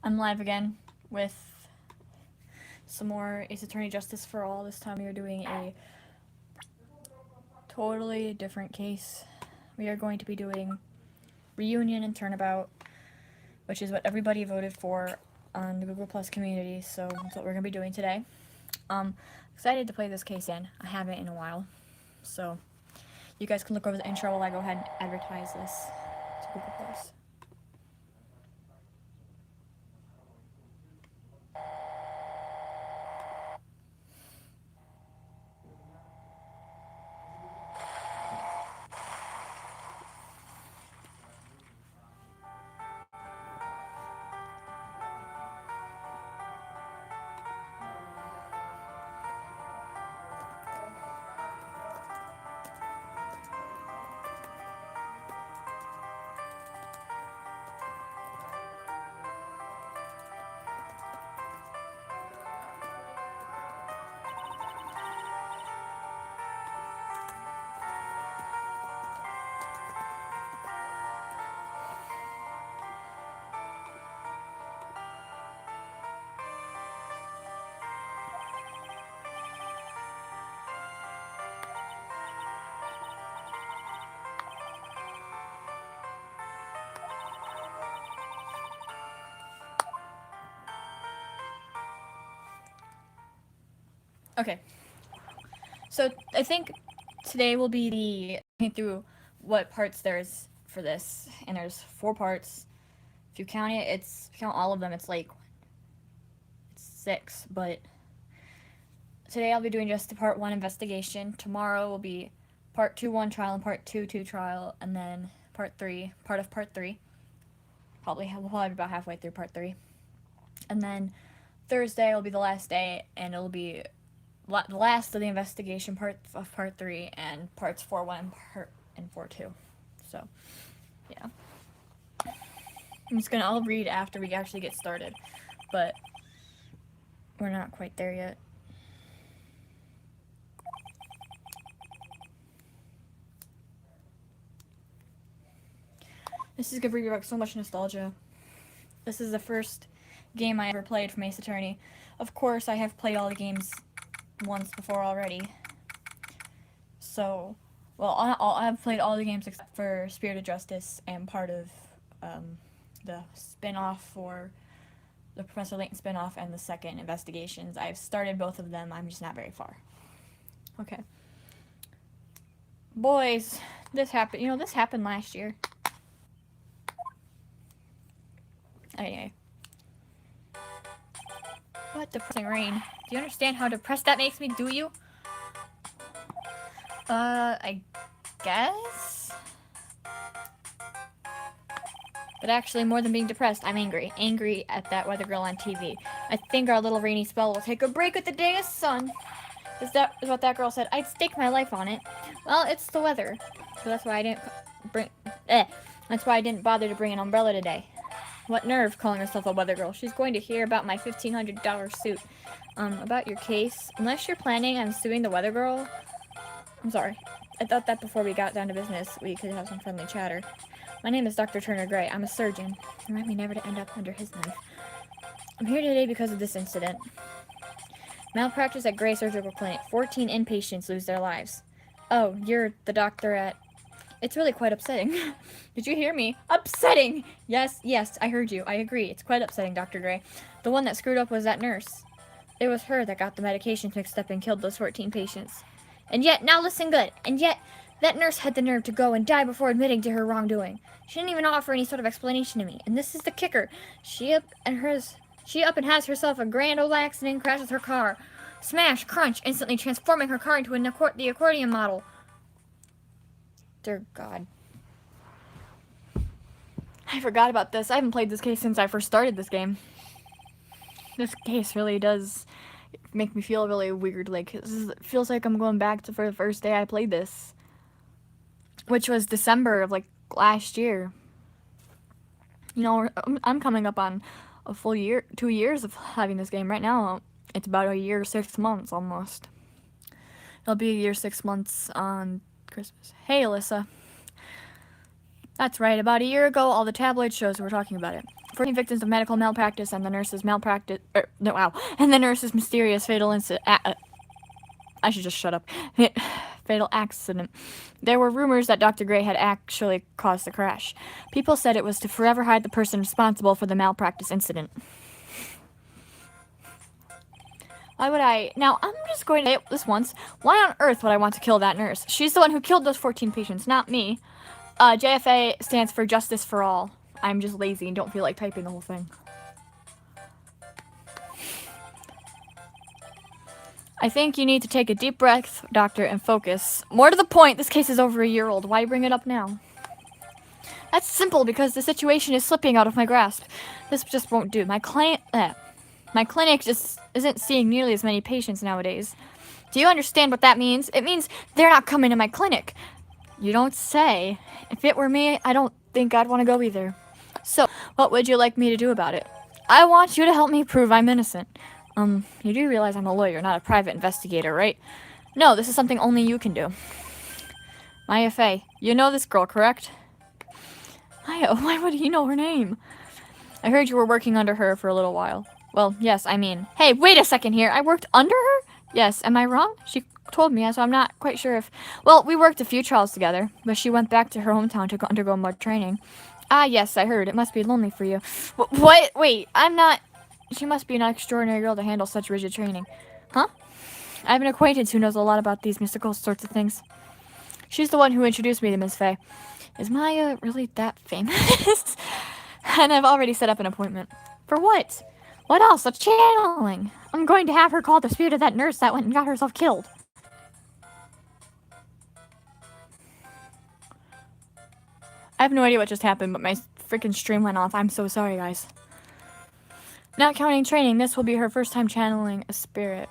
I'm live again with some more Ace Attorney Justice for All. This time we are doing a totally different case. We are going to be doing Reunion and Turnabout, which is what everybody voted for on the Google Plus community, so that's what we're going to be doing today. Excited to play this case in. I haven't in a while, so you guys can look over the intro while I go ahead and advertise this to Google Plus. Okay, so I think today will be the through what parts there's for this, and there's 4 parts. If you count it, if you count all of them, it's 6. But today I'll be doing just the part 1 investigation. Tomorrow will be part 2 1 trial and part 2 2 trial, and then part of part 3. We'll probably be about halfway through part 3, and then Thursday will be the last day, and it'll be the last of the investigation part of part 3 and parts 4 1 and 4 2. So yeah, I'll read after we actually get started, but we're not quite there yet. This is gonna bring back so much nostalgia. This is the first game I ever played from Ace Attorney. Of course, I have played all the games once before already. So, well, I've played all the games except for Spirit of Justice and part of the spin-off for the Professor Layton spin-off and the second investigations. I've started both of them, I'm just not very far. Okay. Boys, this happened, this happened last year. Anyway. What depressing rain. Do you understand how depressed that makes me, do you? I guess? But actually, more than being depressed, I'm angry. Angry at that weather girl on TV. I think our little rainy spell will take a break with the day of sun. Is what that girl said. I'd stake my life on it. Well, it's the weather. So that's why I didn't that's why I didn't bother to bring an umbrella today. What nerve, calling herself a weather girl. She's going to hear about my $1,500 suit. About your case. Unless you're planning on suing the weather girl. I'm sorry. I thought that before we got down to business, we could have some friendly chatter. My name is Dr. Turner Gray. I'm a surgeon. Remind me never to end up under his knife. I'm here today because of this incident. Malpractice at Gray Surgical Clinic. 14 inpatients lose their lives. Oh, you're the doctor at... It's really quite upsetting. Did you hear me? Upsetting! Yes, I heard you. I agree. It's quite upsetting, Dr. Gray. The one that screwed up was that nurse. It was her that got the medications mixed up and killed those 14 patients. And yet, now listen good, and yet, that nurse had the nerve to go and die before admitting to her wrongdoing. She didn't even offer any sort of explanation to me. And this is the kicker. She up and has herself a grand old accident and crashes her car. Smash, crunch, instantly transforming her car into the accordion model. Dear God. I forgot about this. I haven't played this case since I first started this game. This case really does make me feel really weird. Like, it feels like I'm going back to for the first day I played this. Which was December of, last year. I'm coming up on a full year, 2 years of having this game. Right now, it's about a year, 6 months, almost. It'll be a year, 6 months on Christmas. Hey, Alyssa. That's right, about a year ago, all the tabloid shows were talking about it. 14 victims of medical malpractice and the nurse's and the nurse's mysterious fatal incident. I should just shut up. Fatal accident. There were rumors that Dr. Gray had actually caused the crash. People said it was to forever hide the person responsible for the malpractice incident. Why would I? Now, I'm just going to say this once. Why on earth would I want to kill that nurse? She's the one who killed those 14 patients, not me. JFA stands for Justice for All. I'm just lazy and don't feel like typing the whole thing. I think you need to take a deep breath, doctor, and focus. More to the point, this case is over a year old. Why bring it up now? That's simple because the situation is slipping out of my grasp. This just won't do. My clinic just isn't seeing nearly as many patients nowadays. Do you understand what that means? It means they're not coming to my clinic. You don't say. If it were me, I don't think I'd want to go either. So, what would you like me to do about it? I want you to help me prove I'm innocent. You do realize I'm a lawyer, not a private investigator, right? No, this is something only you can do. Maya Fey, you know this girl, correct? Maya, why would he know her name? I heard you were working under her for a little while. Well, yes, I mean... Hey, wait a second here. I worked under her? Yes, am I wrong? She told me, so I'm not quite sure if... Well, we worked a few trials together, but she went back to her hometown to undergo more training. Ah, yes, I heard. It must be lonely for you. What? Wait, I'm not... She must be an extraordinary girl to handle such rigid training. Huh? I have an acquaintance who knows a lot about these mystical sorts of things. She's the one who introduced me to Miss Fey. Is Maya really that famous? And I've already set up an appointment. For what? What else? A channeling. I'm going to have her call the spirit of that nurse that went and got herself killed. I have no idea what just happened, but my freaking stream went off. I'm so sorry, guys. Not counting training, this will be her first time channeling a spirit.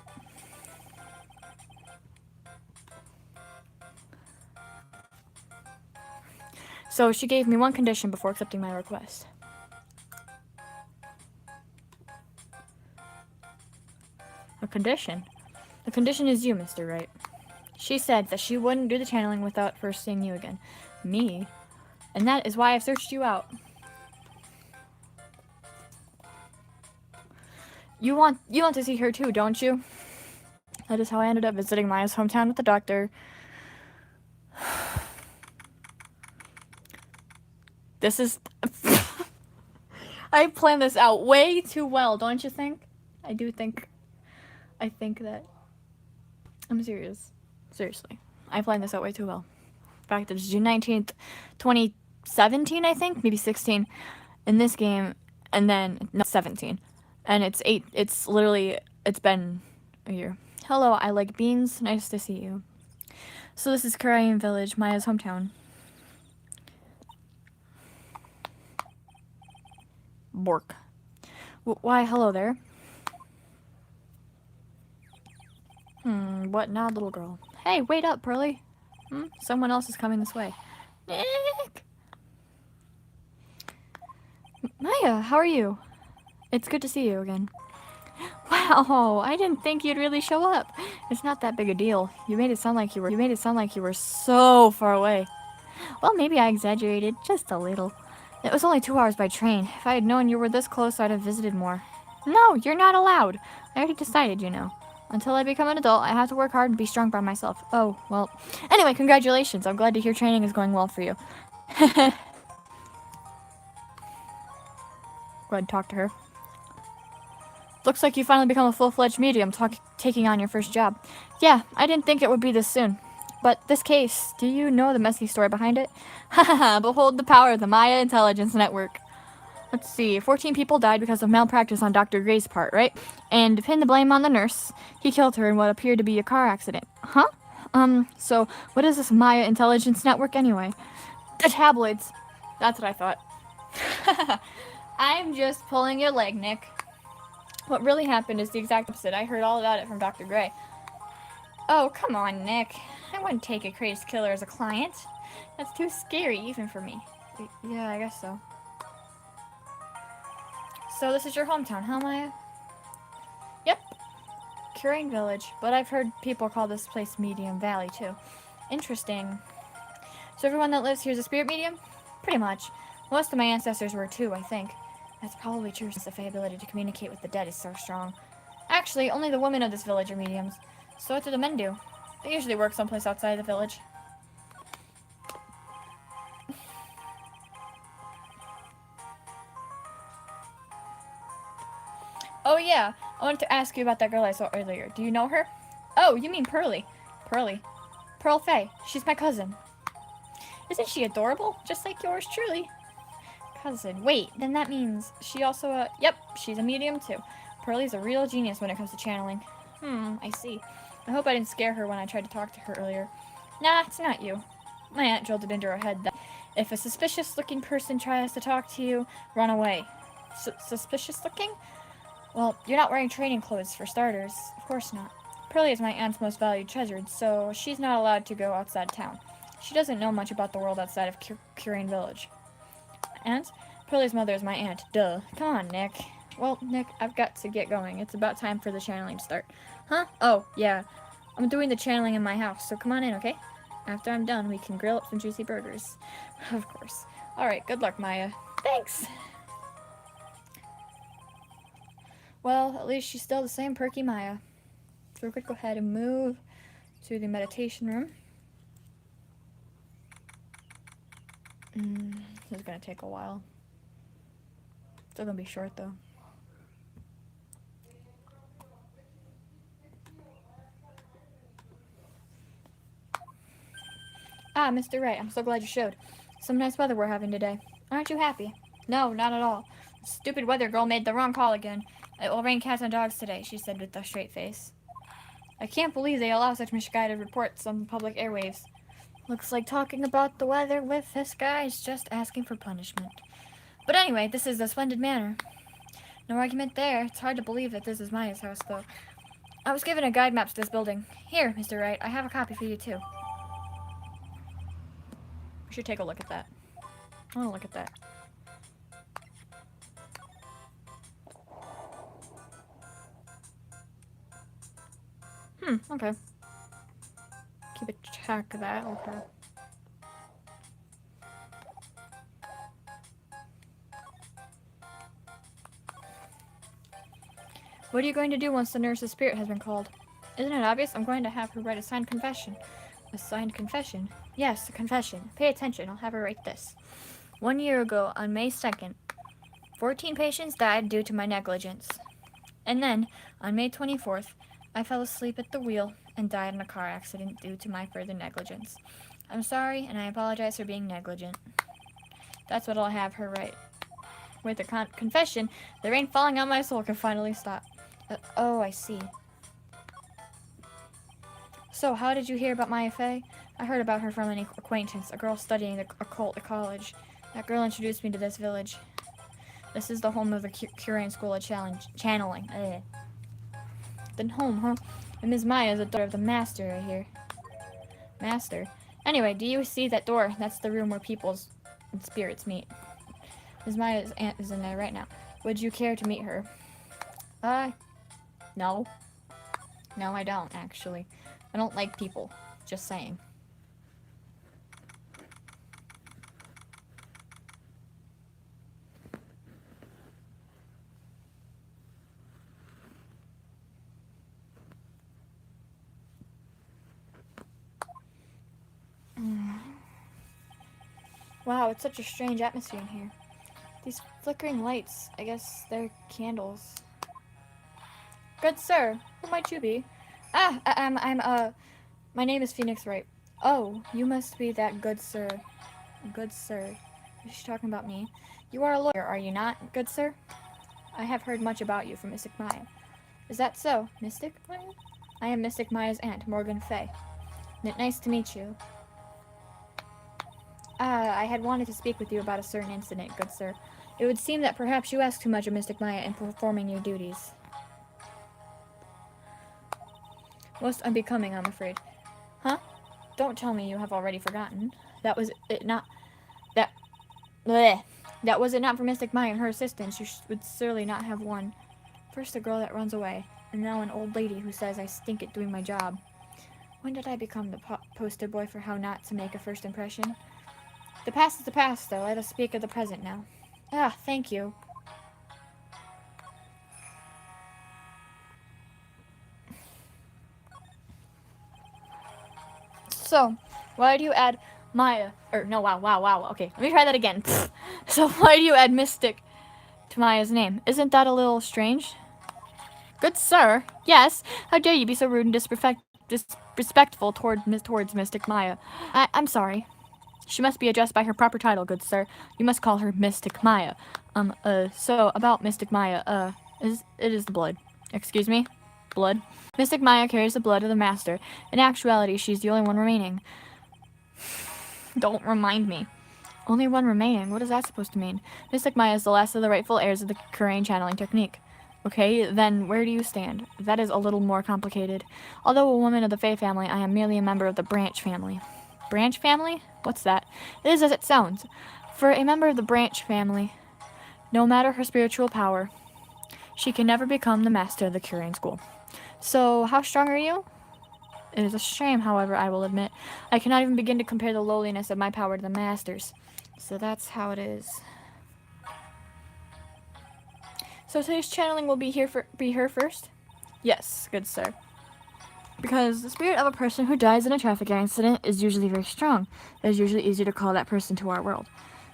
So she gave me one condition before accepting my request. A condition? The condition is you, Mr. Wright. She said that she wouldn't do the channeling without first seeing you again. Me? And that is why I've searched you out. You want to see her too, don't you? That is how I ended up visiting Maya's hometown with the doctor. This is... I planned this out way too well, don't you think? I think that... I'm serious. Seriously. I planned this out way too well. In fact, it's June 19th, 2017, I think? Maybe 16. In this game, and then... No, 17. And it's been a year. Hello, I like beans. Nice to see you. So this is Korean Village, Maya's hometown. Bork. Why, hello there. What not, little girl? Hey, wait up, Pearly. Someone else is coming this way. Nick! Maya, how are you? It's good to see you again. Wow, I didn't think you'd really show up. It's not that big a deal. You made it sound like you were so far away. Well, maybe I exaggerated just a little. It was only 2 hours by train. If I had known you were this close, I'd have visited more. No, you're not allowed. I already decided, you know. Until I become an adult, I have to work hard and be strong by myself. Oh, well. Anyway, congratulations. I'm glad to hear training is going well for you. Go ahead and talk to her. Looks like you finally become a full-fledged medium, taking on your first job. Yeah, I didn't think it would be this soon. But this case, do you know the messy story behind it? Haha, behold the power of the Maya Intelligence Network. Let's see, 14 people died because of malpractice on Dr. Gray's part, right? And to pin the blame on the nurse, he killed her in what appeared to be a car accident. Huh? So what is this Maya Intelligence Network anyway? The tabloids. That's what I thought. I'm just pulling your leg, Nick. What really happened is the exact opposite. I heard all about it from Dr. Gray. Oh, come on, Nick. I wouldn't take a crazed killer as a client. That's too scary, even for me. Yeah, I guess so. So this is your hometown, huh, Maya? Yep. Korean Village. But I've heard people call this place Medium Valley, too. Interesting. So everyone that lives here is a spirit medium? Pretty much. Most of my ancestors were, too, I think. That's probably true since the Fey ability to communicate with the dead is so strong. Actually, only the women of this village are mediums. So what do the men do? They usually work someplace outside the village. Oh yeah, I wanted to ask you about that girl I saw earlier. Do you know her? Oh, you mean Pearly. Pearly. Pearl Fey. She's my cousin. Isn't she adorable? Just like yours truly. Cousin. Wait, then that means she also yep, she's a medium too. Pearly's a real genius when it comes to channeling. I see. I hope I didn't scare her when I tried to talk to her earlier. Nah, it's not you. My aunt drilled it into her head that if a suspicious-looking person tries to talk to you, run away. Suspicious-looking? Well, you're not wearing training clothes, for starters. Of course not. Pearly is my aunt's most valued treasure, so she's not allowed to go outside town. She doesn't know much about the world outside of Curain Village. Aunt? Pearly's mother is my aunt. Duh. Come on, Nick. Well, Nick, I've got to get going. It's about time for the channeling to start. Huh? Oh, yeah. I'm doing the channeling in my house, so come on in, okay? After I'm done, we can grill up some juicy burgers. Of course. Alright, good luck, Maya. Thanks! Well, at least she's still the same perky Maya. So we could go ahead and move to the meditation room. This is gonna take a while. Still gonna be short though. Ah, Mr. Wright, I'm so glad you showed. Some nice weather we're having today. Aren't you happy? No, not at all. The stupid weather girl made the wrong call again. It will rain cats and dogs today, she said with a straight face. I can't believe they allow such misguided reports on public airwaves. Looks like talking about the weather with this guy is just asking for punishment. But anyway, this is a splendid manor. No argument there. It's hard to believe that this is Maya's house, though. I was given a guide map to this building. Here, Mr. Wright, I have a copy for you, too. We should take a look at that. I want to look at that. Okay. Keep a track of that, okay. What are you going to do once the nurse's spirit has been called? Isn't it obvious? I'm going to have her write a signed confession. A signed confession? Yes, a confession. Pay attention, I'll have her write this. 1 year ago, on May 2nd, 14 patients died due to my negligence. And then, on May 24th, I fell asleep at the wheel and died in a car accident due to my further negligence. I'm sorry, and I apologize for being negligent. That's what I'll have her write. With the confession, the rain falling on my soul can finally stop. Oh, I see. So, how did you hear about Maya Fey? I heard about her from an acquaintance, a girl studying the occult at college. That girl introduced me to this village. This is the home of the Curain School of Channeling. Then home, huh? And Ms. Maya is the daughter of the master, I hear. Master? Anyway, do you see that door? That's the room where peoples and spirits meet. Ms. Maya's aunt is in there right now. Would you care to meet her? No. No, I don't, actually. I don't like people. Just saying. Wow, it's such a strange atmosphere in here. These flickering lights, I guess they're candles. Good sir, who might you be? My name is Phoenix Wright. Oh, you must be that good sir. Good sir. Is she talking about me? You are a lawyer, are you not, good sir? I have heard much about you from Mystic Maya. Is that so, Mystic Maya? I am Mystic Maya's aunt, Morgan Fey. Nice to meet you. I had wanted to speak with you about a certain incident, good sir. It would seem that perhaps you ask too much of Mystic Maya in performing your duties. Most unbecoming, I'm afraid. Huh? Don't tell me you have already forgotten. That was it not... That... Bleh. That was it not for Mystic Maya and her assistants. You would surely not have one. First a girl that runs away, and now an old lady who says I stink at doing my job. When did I become the poster boy for how not to make a first impression? The past is the past, though. Let us speak of the present now. Ah, thank you. So, why do you add Maya? Or, no, wow. Okay, let me try that again. So, why do you add Mystic to Maya's name? Isn't that a little strange? Good sir, yes. How dare you be so rude and disrespectful towards Mystic Maya? I'm sorry. She must be addressed by her proper title, good sir. You must call her Mystic Maya. So about Mystic Maya, it is the blood. Excuse me? Blood? Mystic Maya carries the blood of the master. In actuality, she's the only one remaining. Don't remind me. Only one remaining? What is that supposed to mean? Mystic Maya is the last of the rightful heirs of the Korean channeling technique. Okay, then where do you stand? That is a little more complicated. Although a woman of the Fae family, I am merely a member of the Branch family. Branch family? What's that? It is as it sounds. For a member of the Branch family, no matter her spiritual power, she can never become the master of the Korean school. So, how strong are you? It is a shame, however, I will admit. I cannot even begin to compare the lowliness of my power to the master's. So that's how it is. So today's channeling will be her first? Yes, good sir. Because the spirit of a person who dies in a traffic accident is usually very strong. It is usually easier to call that person to our world.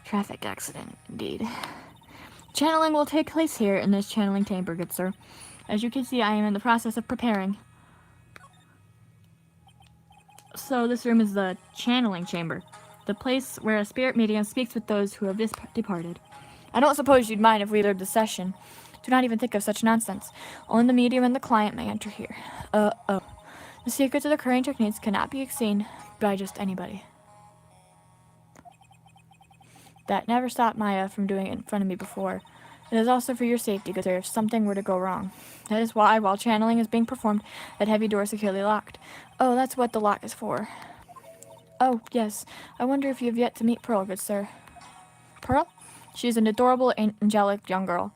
Traffic accident, indeed. Channeling will take place here in this channeling chamber, good sir. As you can see, I am in the process of preparing. So this room is the channeling chamber, the place where a spirit medium speaks with those who have departed. I don't suppose you'd mind if we leave the session. Do not even think of such nonsense. Only the medium and the client may enter here. The secrets of the Korean techniques cannot be seen by just anybody. That never stopped Maya from doing it in front of me before. It is also for your safety, good sir, if something were to go wrong. That is why, while channeling is being performed, that heavy door is securely locked. Oh, that's what the lock is for. Oh, yes. I wonder if you have yet to meet Pearl, good sir. Pearl? She is an adorable, angelic young girl.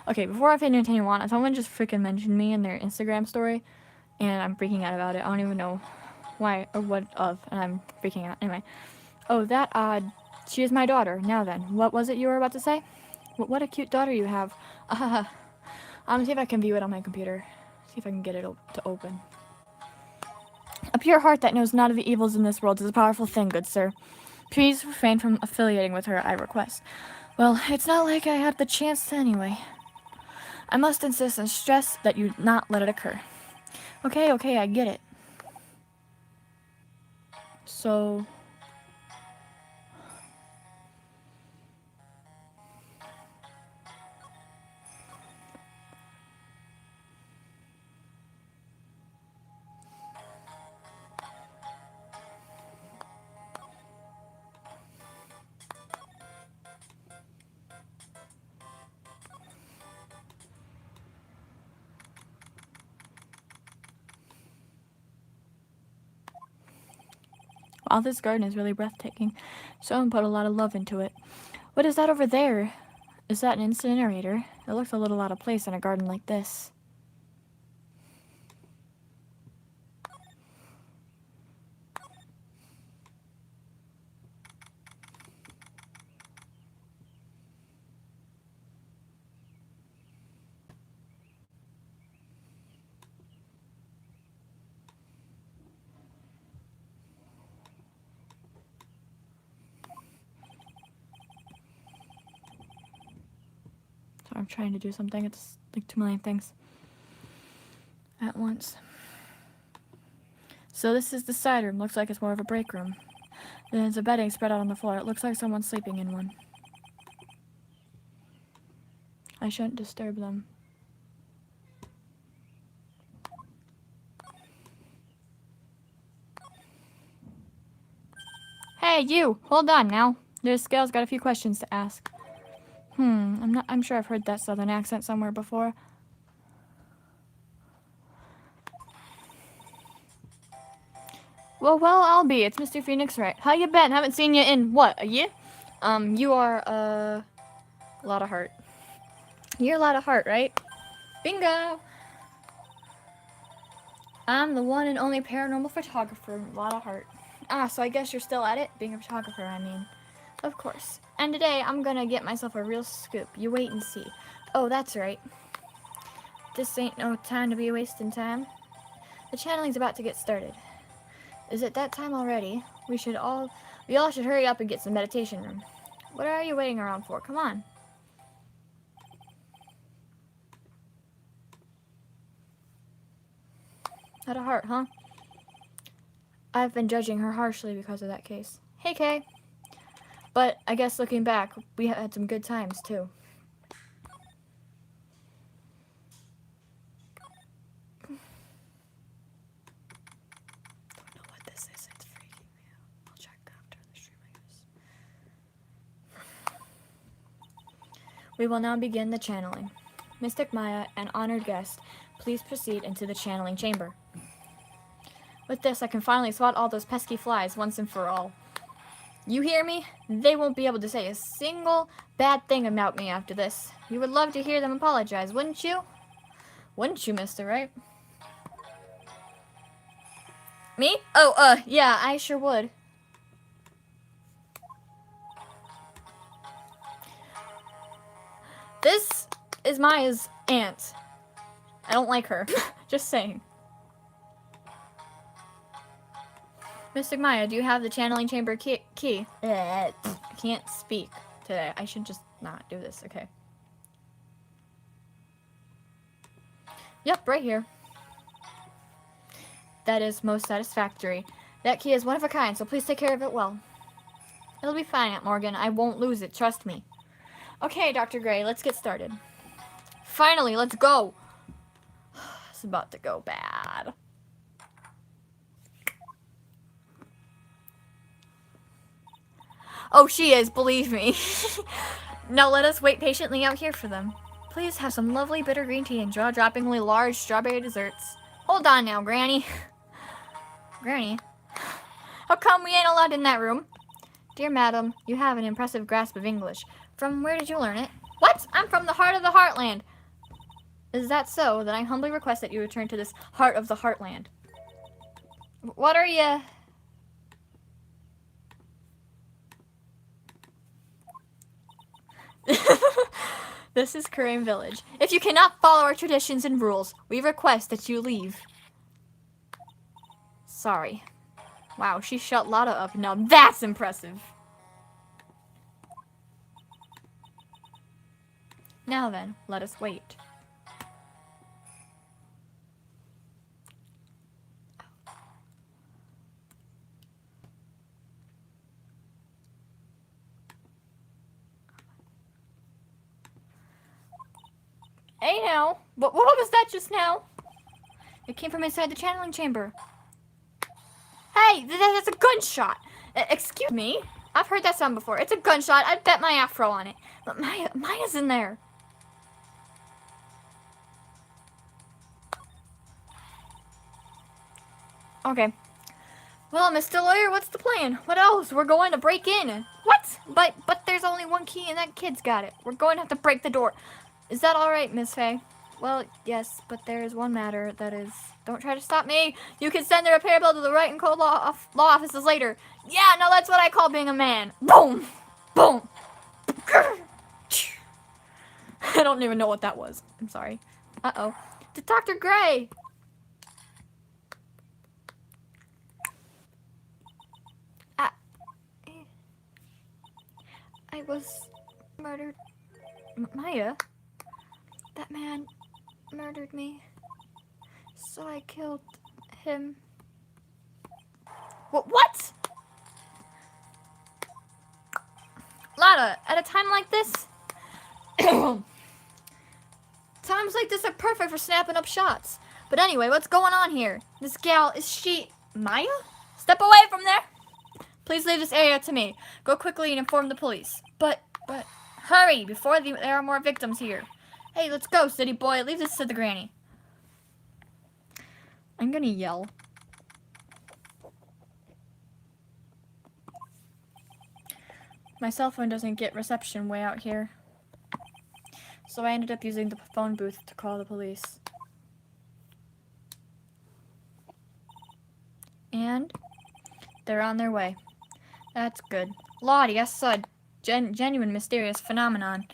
Okay, before I finish anything on, someone just freaking mentioned me in their Instagram story, and I'm freaking out about it. I don't even know why or what of, and I'm freaking out. Anyway. Oh, she is my daughter. Now then, what was it you were about to say? What a cute daughter you have. See if I can view it on my computer. See if I can get it to open. A pure heart that knows not of the evils in this world is a powerful thing, good sir. Please refrain from affiliating with her, I request. Well, it's not like I had the chance to anyway. I must insist and stress that you not let it occur. Okay, I get it. So... Wow, this garden is really breathtaking. Someone put a lot of love into it. What is that over there? Is that an incinerator? It looks a little out of place in a garden like this. I'm trying to do something. It's like 2 million things at once. So this is the side room. Looks like it's more of a break room. There's a bedding spread out on the floor. It looks like someone's sleeping in one. I shouldn't disturb them. Hey, you! Hold on now. This gal's got a few questions to ask. I'm sure I've heard that southern accent somewhere before. Well, I'll be. It's Mr. Phoenix, right? How you been? Haven't seen you in, what, a year? You are, a lot of heart. You're a lot of heart, right? Bingo! I'm the one and only paranormal photographer, a lot of heart. So I guess you're still at it? Being a photographer, I mean. Of course. And today, I'm gonna get myself a real scoop. You wait and see. Oh, that's right. This ain't no time to be wasting time. The channeling's about to get started. Is it that time already? We all should hurry up and get some meditation room. What are you waiting around for? Come on. Not a heart, huh? I've been judging her harshly because of that case. Hey, Kay. But I guess looking back, we had some good times, too. Don't know what this is. It's freaking me out. I'll check after the stream, I guess. We will now begin the channeling. Mystic Maya, an honored guest, please proceed into the channeling chamber. With this, I can finally swat all those pesky flies once and for all. You hear me? They won't be able to say a single bad thing about me after this. You would love to hear them apologize, wouldn't you? Wouldn't you, mister, right? Me? Oh, yeah, I sure would. This is Maya's aunt. I don't like her. Just saying. Mystic Maya, do you have the channeling chamber key? I can't speak today. I should just not do this. Okay. Yep, right here. That is most satisfactory. That key is one of a kind, so please take care of it well. It'll be fine, Aunt Morgan. I won't lose it. Trust me. Okay, Dr. Gray, let's get started. Finally, let's go. It's about to go bad. Oh, she is, believe me. Now let us wait patiently out here for them. Please have some lovely bitter green tea and jaw-droppingly large strawberry desserts. Hold on now, Granny. Granny? How come we ain't allowed in that room? Dear madam, you have an impressive grasp of English. From where did you learn it? What? I'm from the heart of the heartland. Is that so? Then I humbly request that you return to this heart of the heartland. What are you... This is Korean village. If you cannot follow our traditions and rules, we request that you leave. Sorry. Wow, she shut Lada up. Now that's impressive. Now then, let us wait. Hey now, what was that just now? It came from inside the channeling chamber. Hey, that's a gunshot. Excuse me? I've heard that sound before. It's a gunshot. I'd bet my afro on it. But Maya's in there. Okay. Well, Mr. Lawyer, what's the plan? What else? We're going to break in. What? But there's only one key and that kid's got it. We're going to have to break the door. Is that all right, Miss Faye? Well, yes, but there is one matter that is... Don't try to stop me. You can send the repair bill to the right and cold law offices later. Yeah, no, that's what I call being a man. Boom! Boom! I don't even know what that was. I'm sorry. Uh-oh. To Dr. Gray! I was murdered. Maya? That man murdered me. So I killed him. What? Lada, at a time like this? Times like this are perfect for snapping up shots. But anyway, what's going on here? This gal, is she Maya? Step away from there! Please leave this area to me. Go quickly and inform the police. But, hurry, before there are more victims here. Hey, let's go, city boy. Leave this to the granny. I'm gonna yell. My cell phone doesn't get reception way out here. So I ended up using the phone booth to call the police. And they're on their way. That's good. Lottie, I saw a genuine mysterious phenomenon.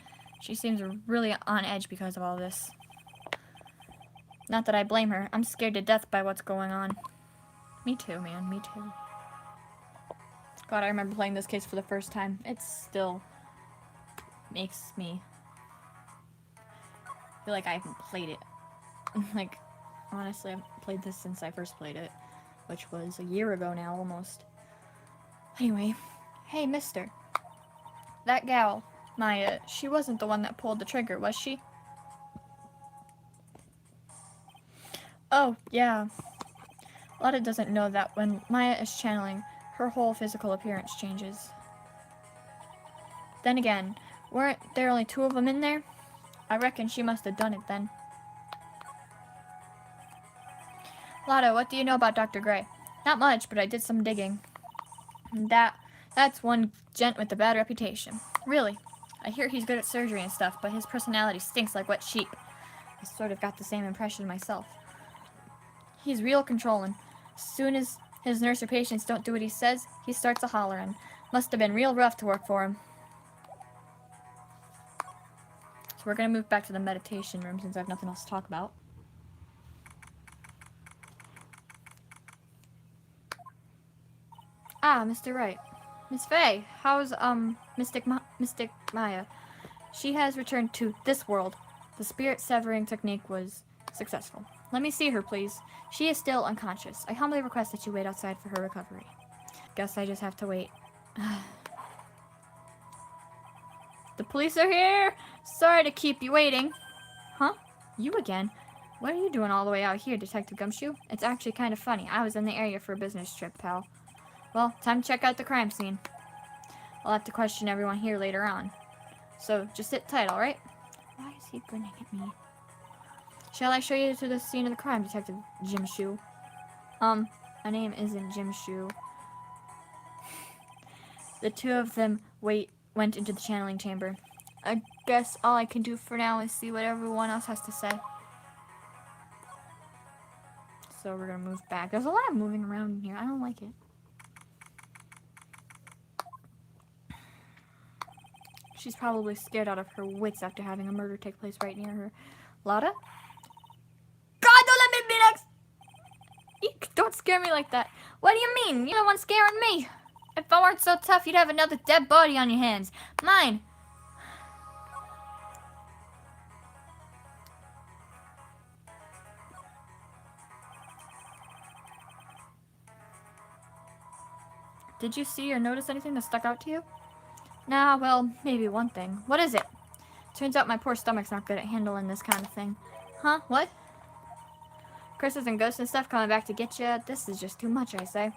She seems really on edge because of all this. Not that I blame her. I'm scared to death by what's going on. Me too, man. Me too. God, I remember playing this case for the first time. It still makes me feel like I haven't played it. Like, honestly, I've played this since I first played it, which was a year ago now, almost. Anyway, hey, mister. That gal, Maya, she wasn't the one that pulled the trigger, was she? Oh, yeah. Lotta doesn't know that when Maya is channeling, her whole physical appearance changes. Then again, weren't there only 2 of them in there? I reckon she must have done it then. Lotta, what do you know about Dr. Gray? Not much, but I did some digging. That's one gent with a bad reputation. Really. I hear he's good at surgery and stuff, but his personality stinks like wet sheep. I sort of got the same impression myself. He's real controlling. As soon as his nurse or patients don't do what he says, he starts a hollering. Must have been real rough to work for him. So we're gonna move back to the meditation room since I have nothing else to talk about. Ah, Mr. Wright. Miss Faye, how's, Mystic Maya? She has returned to this world. The spirit severing technique was successful. Let me see her, please. She is still unconscious. I humbly request that you wait outside for her recovery. Guess I just have to wait. The police are here! Sorry to keep you waiting. Huh? You again? What are you doing all the way out here, Detective Gumshoe? It's actually kind of funny. I was in the area for a business trip, pal. Well, time to check out the crime scene. I'll have to question everyone here later on. So, just sit tight, alright? Why is he grinning at me? Shall I show you to the scene of the crime, Detective Gumshoe? My name isn't Gumshoe. The 2 of them went into the channeling chamber. I guess all I can do for now is see what everyone else has to say. So we're gonna move back. There's a lot of moving around in here. I don't like it. She's probably scared out of her wits after having a murder take place right near her. Lotta? God, don't let me be next! Eek, don't scare me like that. What do you mean? You're the one scaring me. If I weren't so tough, you'd have another dead body on your hands. Mine. Did you see or notice anything that stuck out to you? Nah, well, maybe one thing. What is it? Turns out my poor stomach's not good at handling this kind of thing. Huh? What? Curses and ghosts and stuff coming back to get you. This is just too much, I say.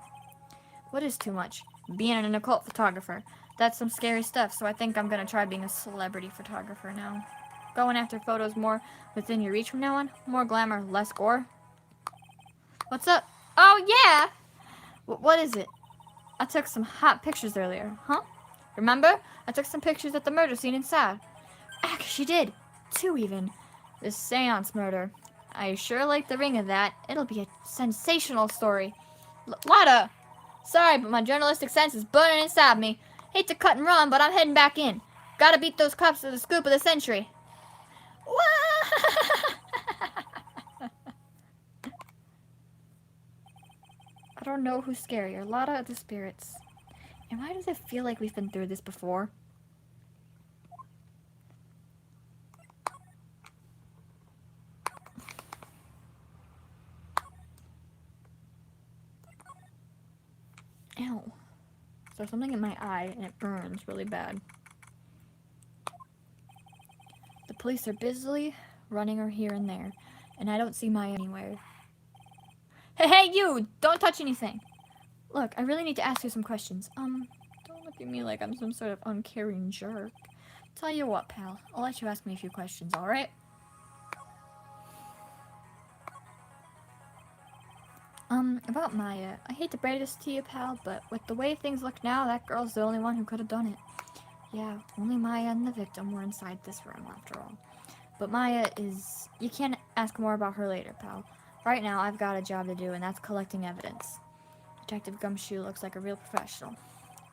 What is too much? Being an occult photographer. That's some scary stuff, so I think I'm gonna try being a celebrity photographer now. Going after photos more within your reach from now on. More glamour, less gore. What's up? Oh, yeah! What is it? I took some hot pictures earlier. Huh? Remember? I took some pictures at the murder scene inside. Actually, she did. 2 even. This seance murder. I sure like the ring of that. It'll be a sensational story. Lotta! Sorry, but my journalistic sense is burning inside me. Hate to cut and run, but I'm heading back in. Gotta beat those cops to the scoop of the century. I don't know who's scarier, Lotta or the spirits. And why does it feel like we've been through this before? Ow. There's something in my eye and it burns really bad. The police are busily running her here and there, and I don't see Maya anywhere. Hey, you! Don't touch anything! Look, I really need to ask you some questions. Don't look at me like I'm some sort of uncaring jerk. Tell you what, pal. I'll let you ask me a few questions, alright? About Maya. I hate to break this to you, pal, but with the way things look now, that girl's the only one who could have done it. Yeah, only Maya and the victim were inside this room, after all. But Maya is... You can't ask more about her later, pal. Right now, I've got a job to do, and that's collecting evidence. Detective Gumshoe looks like a real professional.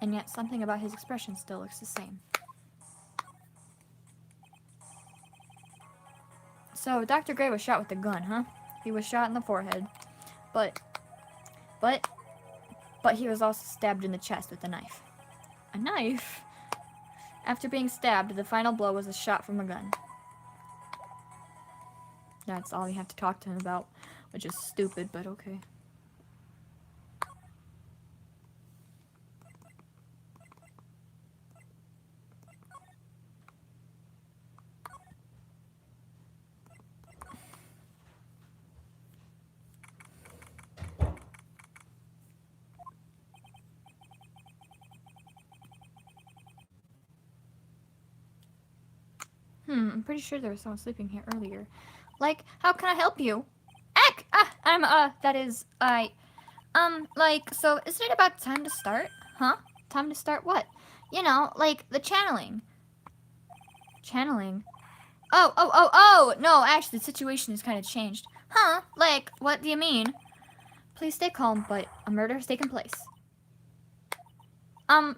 And yet, something about his expression still looks the same. So, Dr. Gray was shot with a gun, huh? He was shot in the forehead. But he was also stabbed in the chest with a knife. A knife? After being stabbed, the final blow was a shot from a gun. That's all you have to talk to him about, which is stupid, but okay. I'm pretty sure there was someone sleeping here earlier. Like, how can I help you? Eck! So isn't it about time to start? Huh? Time to start what? You know, like, the channeling. Channeling? Oh! No, actually, the situation has kind of changed. Huh? Like, what do you mean? Please stay calm, but a murder has taken place.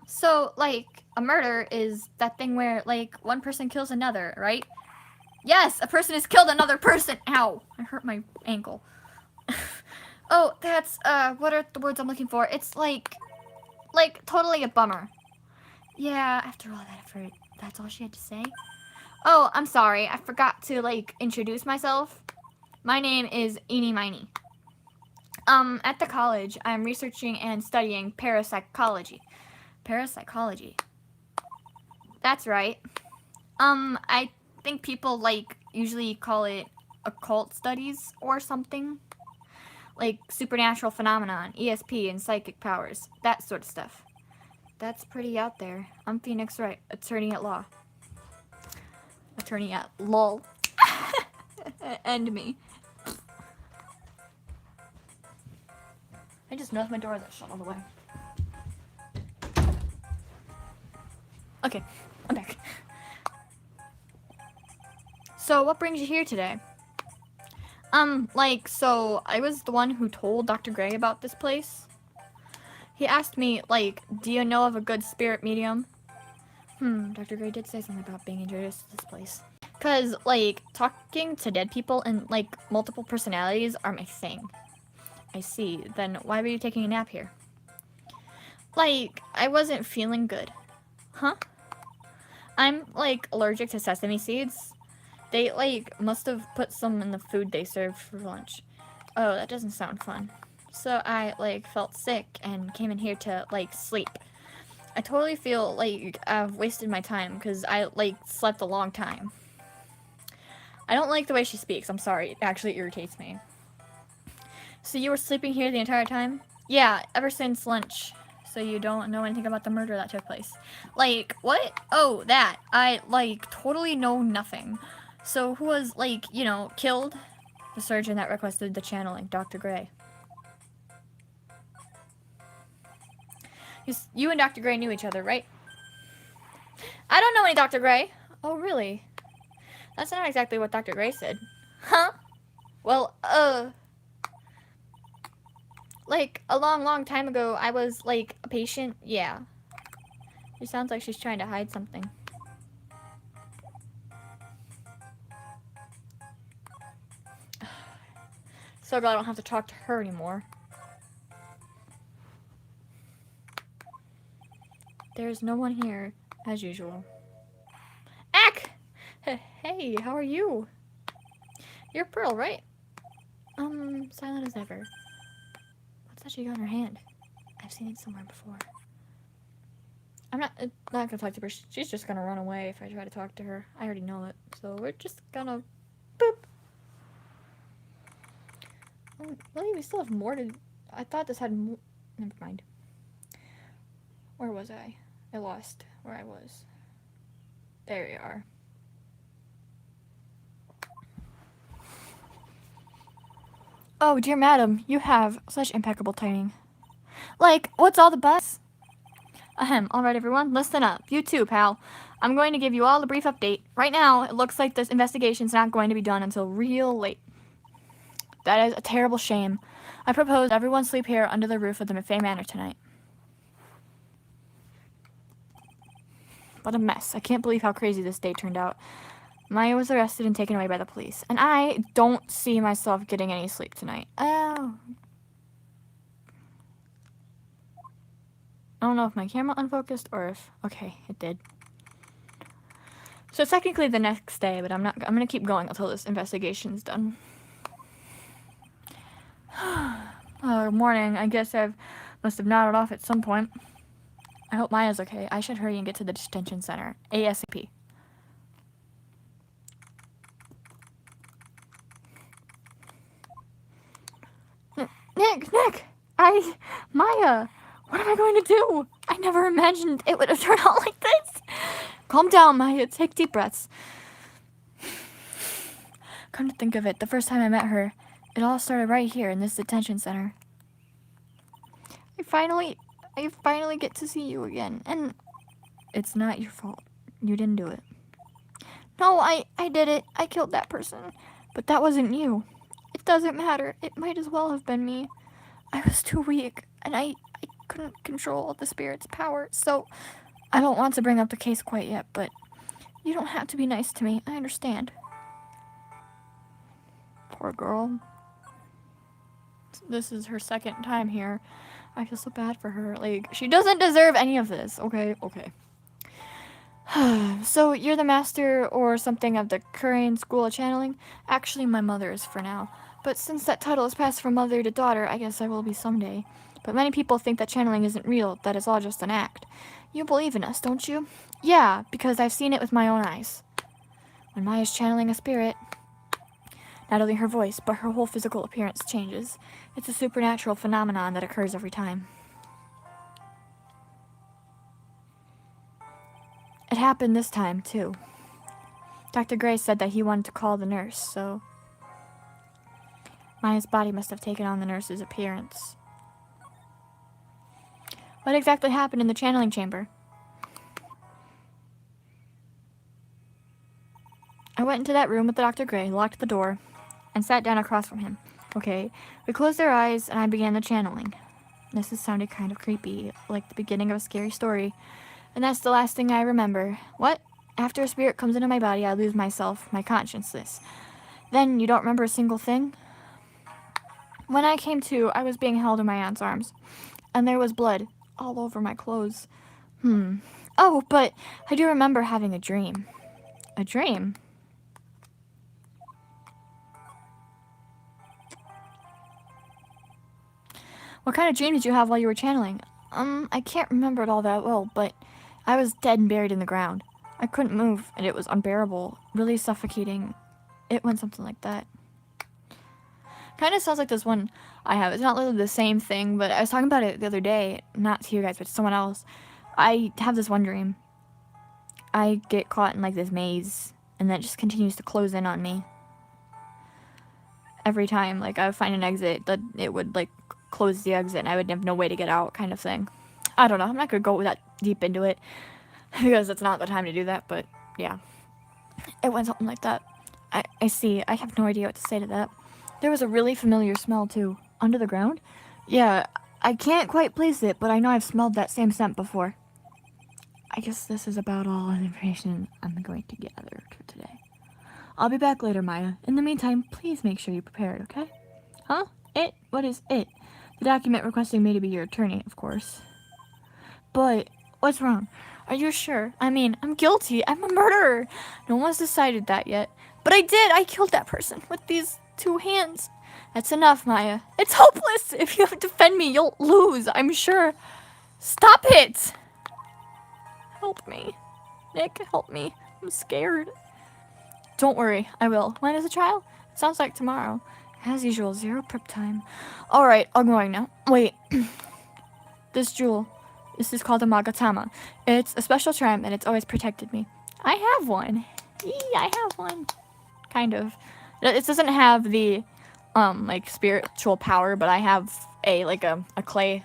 So, like, a murder is that thing where, like, one person kills another, right? Yes, a person has killed another person! Ow! I hurt my ankle. Oh, that's, what are the words I'm looking for? It's, like, totally a bummer. Yeah, after all that effort, that's all she had to say? Oh, I'm sorry, I forgot to, like, introduce myself. My name is 𝙬👇👇. At the college, I'm researching and studying parapsychology. Parapsychology. That's right. I think people, like, usually call it occult studies or something. Like, supernatural phenomenon, ESP, and psychic powers. That sort of stuff. That's pretty out there. I'm Phoenix Wright, attorney at law. Attorney at lol. And me. I just noticed my door that shut all the way. Okay, I'm back. So, what brings you here today? So I was the one who told Dr. Gray about this place. He asked me, like, do you know of a good spirit medium? Dr. Gray did say something about being introduced to this place. Cause, like, talking to dead people and, like, multiple personalities are my thing. I see. Then why were you taking a nap here? Like, I wasn't feeling good. Huh? I'm, like, allergic to sesame seeds. They, like, must have put some in the food they served for lunch. Oh, that doesn't sound fun. So I, like, felt sick and came in here to, like, sleep. I totally feel like I've wasted my time because I, like, slept a long time. I don't like the way she speaks. I'm sorry. It actually irritates me. So you were sleeping here the entire time? Yeah, ever since lunch. So you don't know anything about the murder that took place. Like, what? Oh, that. I, like, totally know nothing. So who was, like, you know, killed? The surgeon that requested the channeling, Dr. Gray. You and Dr. Gray knew each other, right? I don't know any Dr. Gray. Oh, really? That's not exactly what Dr. Gray said. Huh? Well, like, a long time ago, I was, like, a patient. Yeah. She sounds like she's trying to hide something. So glad I don't have to talk to her anymore. There's no one here, as usual. Ack! Hey, how are you? You're Pearl, right? Silent as ever. What's that she got in her hand? I've seen it somewhere before. I'm not gonna talk to her. She's just gonna run away if I try to talk to her. I already know it. So we're just gonna boop. Oh, really? We still have more to... I thought this had more... Never mind. Where was I? I lost where I was. There we are. Oh, dear madam, you have such impeccable timing. Like, what's all the buzz? Ahem, alright everyone, listen up. You too, pal. I'm going to give you all a brief update. Right now, it looks like this investigation's not going to be done until real late. That is a terrible shame. I propose everyone sleep here under the roof of the Maffei Manor tonight. What a mess. I can't believe how crazy this day turned out. Maya was arrested and taken away by the police, and I don't see myself getting any sleep tonight. Oh. I don't know if my camera unfocused or if... Okay, it did. So it's technically the next day, but I'm gonna keep going until this investigation's done. Morning. I guess must have nodded off at some point. I hope Maya's okay. I should hurry and get to the detention center. ASAP. Nick! Maya! What am I going to do? I never imagined it would have turned out like this. Calm down, Maya. Take deep breaths. Come to think of it, the first time I met her, it all started right here in this detention center. I finally get to see you again, and it's not your fault. You didn't do it. No, I did it. I killed that person. But that wasn't you. It doesn't matter. It might as well have been me. I was too weak, and I couldn't control the spirit's power, so I don't want to bring up the case quite yet, but you don't have to be nice to me. I understand. Poor girl. This is her second time here. I feel so bad for her. Like, she doesn't deserve any of this. Okay. So, you're the master or something of the Korean school of channeling? Actually, my mother is for now. But since that title is passed from mother to daughter, I guess I will be someday. But many people think that channeling isn't real, that it's all just an act. You believe in us, don't you? Yeah, because I've seen it with my own eyes. When Maya's channeling a spirit, not only her voice, but her whole physical appearance changes. It's a supernatural phenomenon that occurs every time. It happened this time, too. Dr. Gray said that he wanted to call the nurse, so Maya's body must have taken on the nurse's appearance. What exactly happened in the channeling chamber? I went into that room with Dr. Gray, locked the door, and sat down across from him. Okay, we closed our eyes, and I began the channeling. This has sounded kind of creepy, like the beginning of a scary story. And that's the last thing I remember. What? After a spirit comes into my body, I lose myself, my consciousness. Then you don't remember a single thing? When I came to, I was being held in my aunt's arms, and there was blood all over my clothes. Oh, but I do remember having a dream. A dream? What kind of dream did you have while you were channeling? I can't remember it all that well, but I was dead and buried in the ground. I couldn't move, and it was unbearable, really suffocating. It went something like that. Kind of sounds like this one I have. It's not literally the same thing, but I was talking about it the other day, not to you guys, but to someone else. I have this one dream. I get caught in like this maze, and that just continues to close in on me. Every time, like, I would find an exit, that it would like close the exit, and I would have no way to get out, kind of thing. I don't know. I'm not gonna go that deep into it because it's not the time to do that. But yeah, it went something like that. I see. I have no idea what to say to that. There was a really familiar smell too. Under the ground? Yeah, I can't quite place it, but I know I've smelled that same scent before. I guess this is about all the information I'm going to gather for today. I'll be back later, Maya. In the meantime, please make sure you're prepared, okay? Huh? It? What is it? The document requesting me to be your attorney, of course. But, what's wrong? Are you sure? I mean, I'm guilty. I'm a murderer. No one's decided that yet. But I did. I killed that person with these 2 hands. That's enough, Maya. It's hopeless. If you have to defend me, you'll lose, I'm sure. Stop it! Help me. Nick, help me. I'm scared. Don't worry, I will. When is the trial? It sounds like tomorrow. As usual, 0 prep time. Alright, I'm going now. Wait. This jewel. This is called a magatama. It's a special charm, and it's always protected me. I have one. I have one. Kind of. It doesn't have the, like, spiritual power, but I have a clay,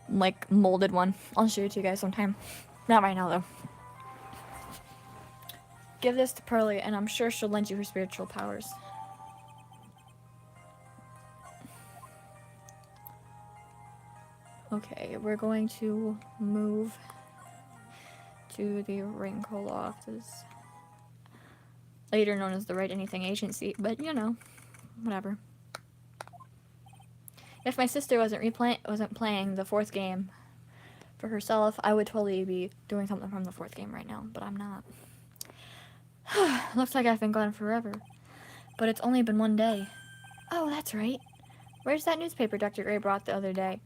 like, molded one. I'll show it to you guys sometime. Not right now, though. Give this to Pearly, and I'm sure she'll lend you her spiritual powers. Okay, we're going to move to the Rainbow office. later known as the Write Anything Agency, but you know, whatever. If my sister wasn't playing the 4th game for herself, I would totally be doing something from the 4th game right now, but I'm not. Looks like I've been gone forever, but it's only been 1 day. Oh, that's right. Where's that newspaper Dr. Gray brought the other day?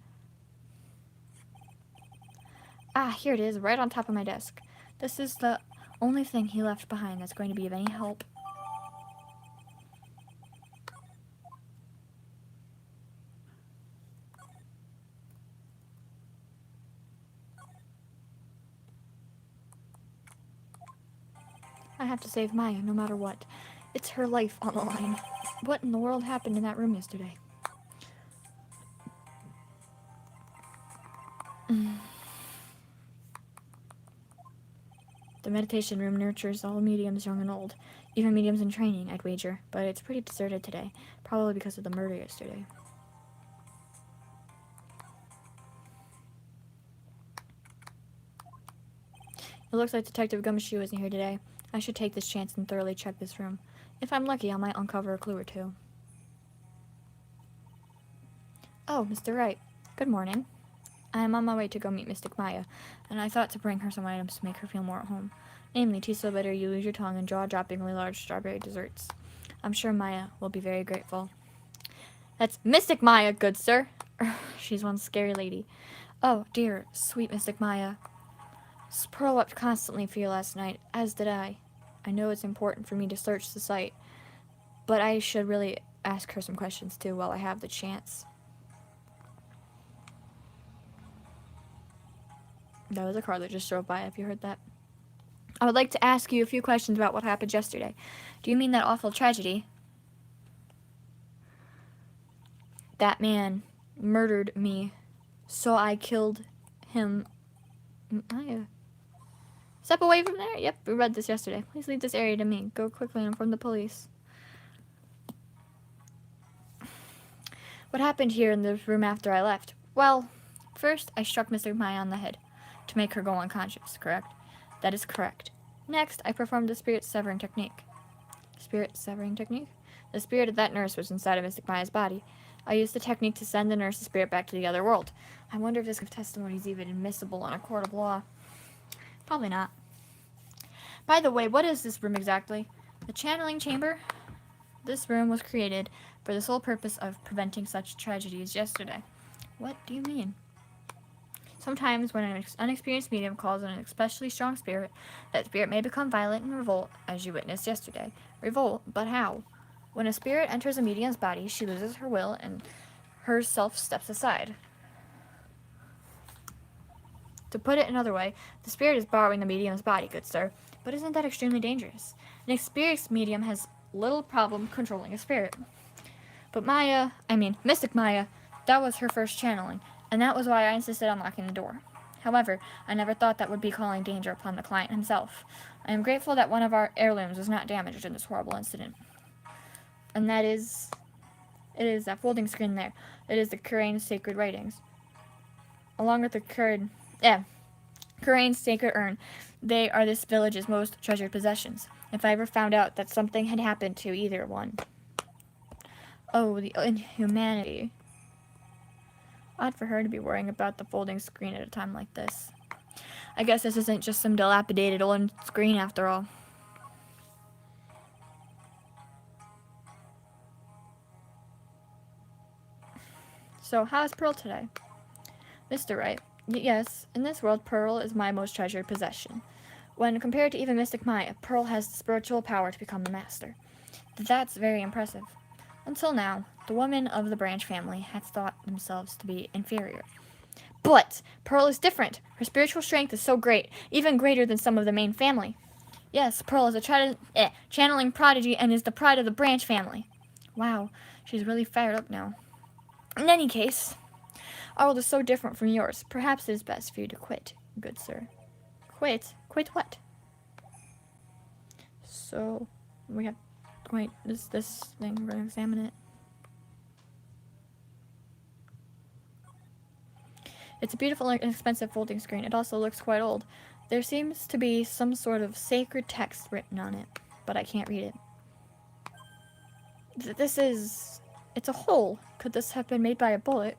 Ah, here it is, right on top of my desk. This is the only thing he left behind that's going to be of any help. I have to save Maya no matter what. It's her life on the line. What in the world happened in that room yesterday? The meditation room nurtures all mediums, young and old. Even mediums in training, I'd wager. But it's pretty deserted today. Probably because of the murder yesterday. It looks like Detective 𝙬𝙬𝘶 isn't here today. I should take this chance and thoroughly check this room. If I'm lucky, I might uncover a clue or two. Oh, Mr. Wright. Good morning. I am on my way to go meet Mystic Maya, and I thought to bring her some items to make her feel more at home. Namely, tea so bitter you lose your tongue and jaw-droppingly large strawberry desserts. I'm sure Maya will be very grateful. That's Mystic Maya, good sir. She's one scary lady. Oh, dear, sweet Mystic Maya. Pearl wept constantly for you last night, as did I. I know it's important for me to search the site, but I should really ask her some questions too while I have the chance. That was a car that just drove by, if you heard that. I would like to ask you a few questions about what happened yesterday. Do you mean that awful tragedy? That man murdered me, so I killed him. Maya. Step away from there? Yep, we read this yesterday. Please leave this area to me. Go quickly and inform the police. What happened here in the room after I left? Well, first I struck Mr. Maya on the head to make her go unconscious, correct? That is correct. Next, I performed the spirit severing technique. Spirit severing technique? The spirit of that nurse was inside of Mystic Maya's body. I used the technique to send the nurse's spirit back to the other world. I wonder if this testimony is even admissible in a court of law. Probably not. By the way, what is this room exactly? The channeling chamber? This room was created for the sole purpose of preventing such tragedies yesterday. What do you mean? Sometimes when an unexperienced medium calls on an especially strong spirit, that spirit may become violent and revolt, as you witnessed yesterday. Revolt, but how? When a spirit enters a medium's body, she loses her will and her self steps aside. To put it another way, the spirit is borrowing the medium's body, good sir. But isn't that extremely dangerous? An experienced medium has little problem controlling a spirit. But Mystic Maya, that was her first channeling, and that was why I insisted on locking the door. However, I never thought that would be calling danger upon the client himself. I am grateful that one of our heirlooms was not damaged in this horrible incident. And it is that folding screen there. It is the 𝙬𝙬𝑐𝑟𝑎𝑛's sacred writings. Along with the 𝙬𝙬𝑐𝑟𝑎𝑛's sacred urn, they are this village's most treasured possessions. If I ever found out that something had happened to either one. Oh, the inhumanity. Odd for her to be worrying about the folding screen at a time like this. I guess this isn't just some dilapidated old screen after all. So, how is Pearl today? Mr. Wright, yes, in this world, Pearl is my most treasured possession. When compared to even Mystic Maya, Pearl has the spiritual power to become the master. That's very impressive. Until now, the women of the branch family had thought themselves to be inferior. But Pearl is different. Her spiritual strength is so great, even greater than some of the main family. Yes, Pearl is a channeling prodigy and is the pride of the branch family. Wow, she's really fired up now. In any case, our world is so different from yours. Perhaps it is best for you to quit, good sir. Quit? Quit what? So, we have... Wait, is this thing? We're going to examine it. It's a beautiful and expensive folding screen. It also looks quite old. There seems to be some sort of sacred text written on it, but I can't read it. This is... It's a hole. Could this have been made by a bullet?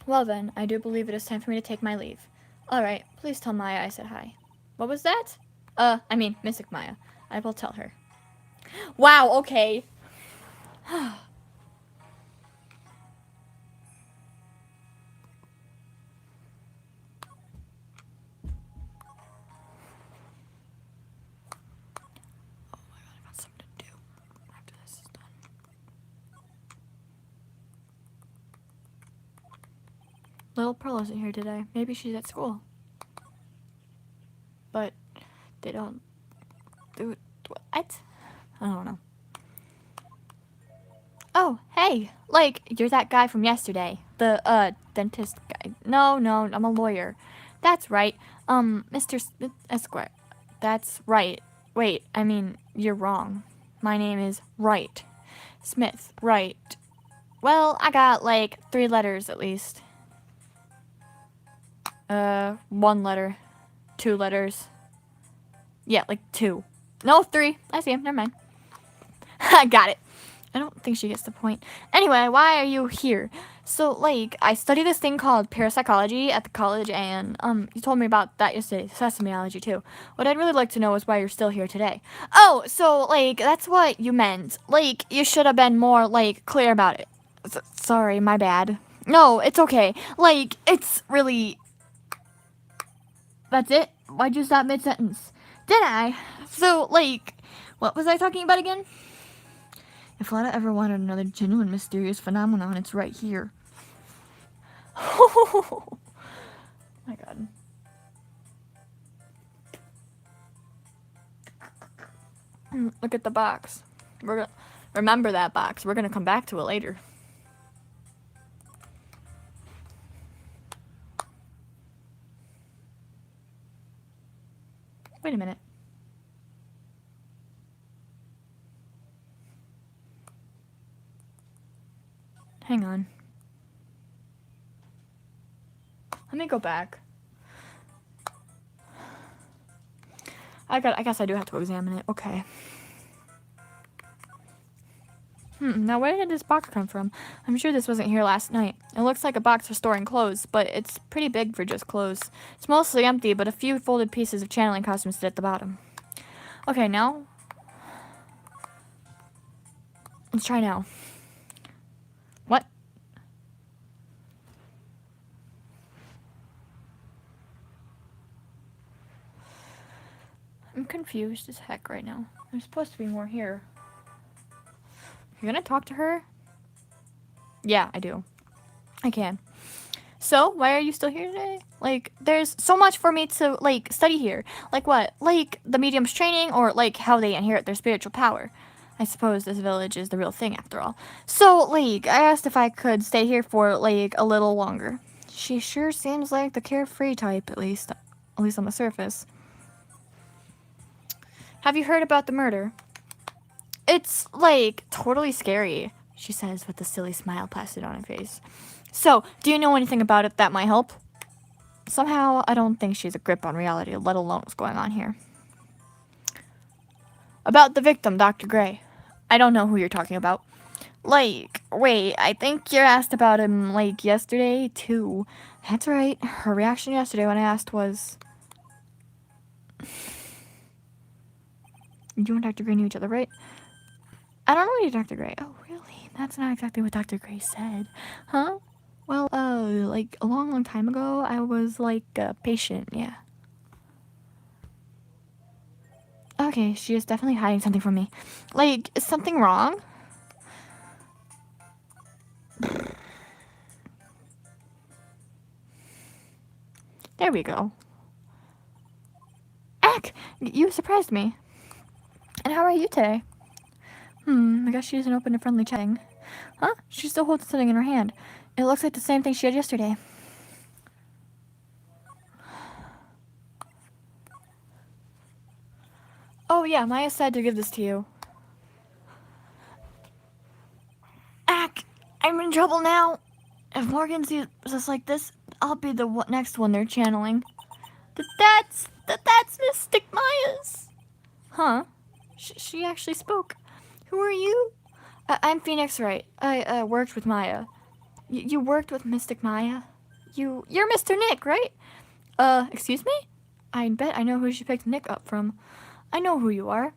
Well then, I do believe it is time for me to take my leave. Alright, please tell Maya I said hi. What was that? I mean, Mystic Maya. I will tell her. Wow, okay. Little Pearl isn't here today. Maybe she's at school. But they don't do what? I don't know. Oh, hey! Like, you're that guy from yesterday. The, dentist guy. No, I'm a lawyer. That's right. Mr. Smith Esquire. That's right. Wait, I mean, you're wrong. My name is Wright. Smith, Wright. Well, I got, like, 3 letters at least. 1 letter. 2 letters. Yeah, like 2. No, 3. I see him. Never mind. I got it. I don't think she gets the point. Anyway, why are you here? So, like, I study this thing called parapsychology at the college, and, you told me about that yesterday, sesameology, too. What I'd really like to know is why you're still here today. Oh, so, like, that's what you meant. Like, you should have been more, like, clear about it. Sorry, my bad. No, it's okay. Like, it's really... That's it? Why'd you stop mid-sentence? Did I? So, like, what was I talking about again? If Letta ever wanted another genuine mysterious phenomenon, it's right here. Oh my god. Look at the box. We're gonna remember that box. We're gonna come back to it later. Wait a minute. Hang on. Let me go back. I guess I do have to examine it. Okay. Now where did this box come from? I'm sure this wasn't here last night. It looks like a box for storing clothes, but it's pretty big for just clothes. It's mostly empty, but a few folded pieces of channeling costumes sit at the bottom. Okay, now. Let's try now. What? I'm confused as heck right now. There's supposed to be more here. You're gonna talk to her? Yeah, I do. I can. So, why are you still here today? Like, there's so much for me to, like, study here. Like what? Like, the medium's training, or, like, how they inherit their spiritual power. I suppose this village is the real thing, after all. So, like, I asked if I could stay here for, like, a little longer. She sure seems like the carefree type, at least on the surface. Have you heard about the murder? It's, like, totally scary, she says with a silly smile plastered on her face. So, do you know anything about it that might help? Somehow, I don't think she's a grip on reality, let alone what's going on here. About the victim, Dr. Gray. I don't know who you're talking about. Like, wait, I think you asked about him, like, yesterday, too. That's right. Her reaction yesterday when I asked was... You and Dr. Gray knew each other, right? I don't know you, Dr. Gray. Oh, really? That's not exactly what Dr. Gray said. Huh? Well, like, a long time ago, I was, like, a patient, yeah. Okay, she is definitely hiding something from me. Like, is something wrong? There we go. Ack! You surprised me. And how are you today? I guess she isn't open to friendly chatting. Huh? She still holds something in her hand. It looks like the same thing she had yesterday. Oh yeah, Maya said to give this to you. I'm in trouble now. If Morgan sees us like this, I'll be the next one they're channeling. That's Mystic Maya's. Huh? She actually spoke. Who are you? I'm Phoenix Wright. I worked with Maya. You worked with Mystic Maya? You're Mr. Nick, right? Excuse me? I bet I know who she picked Nick up from. I know who you are.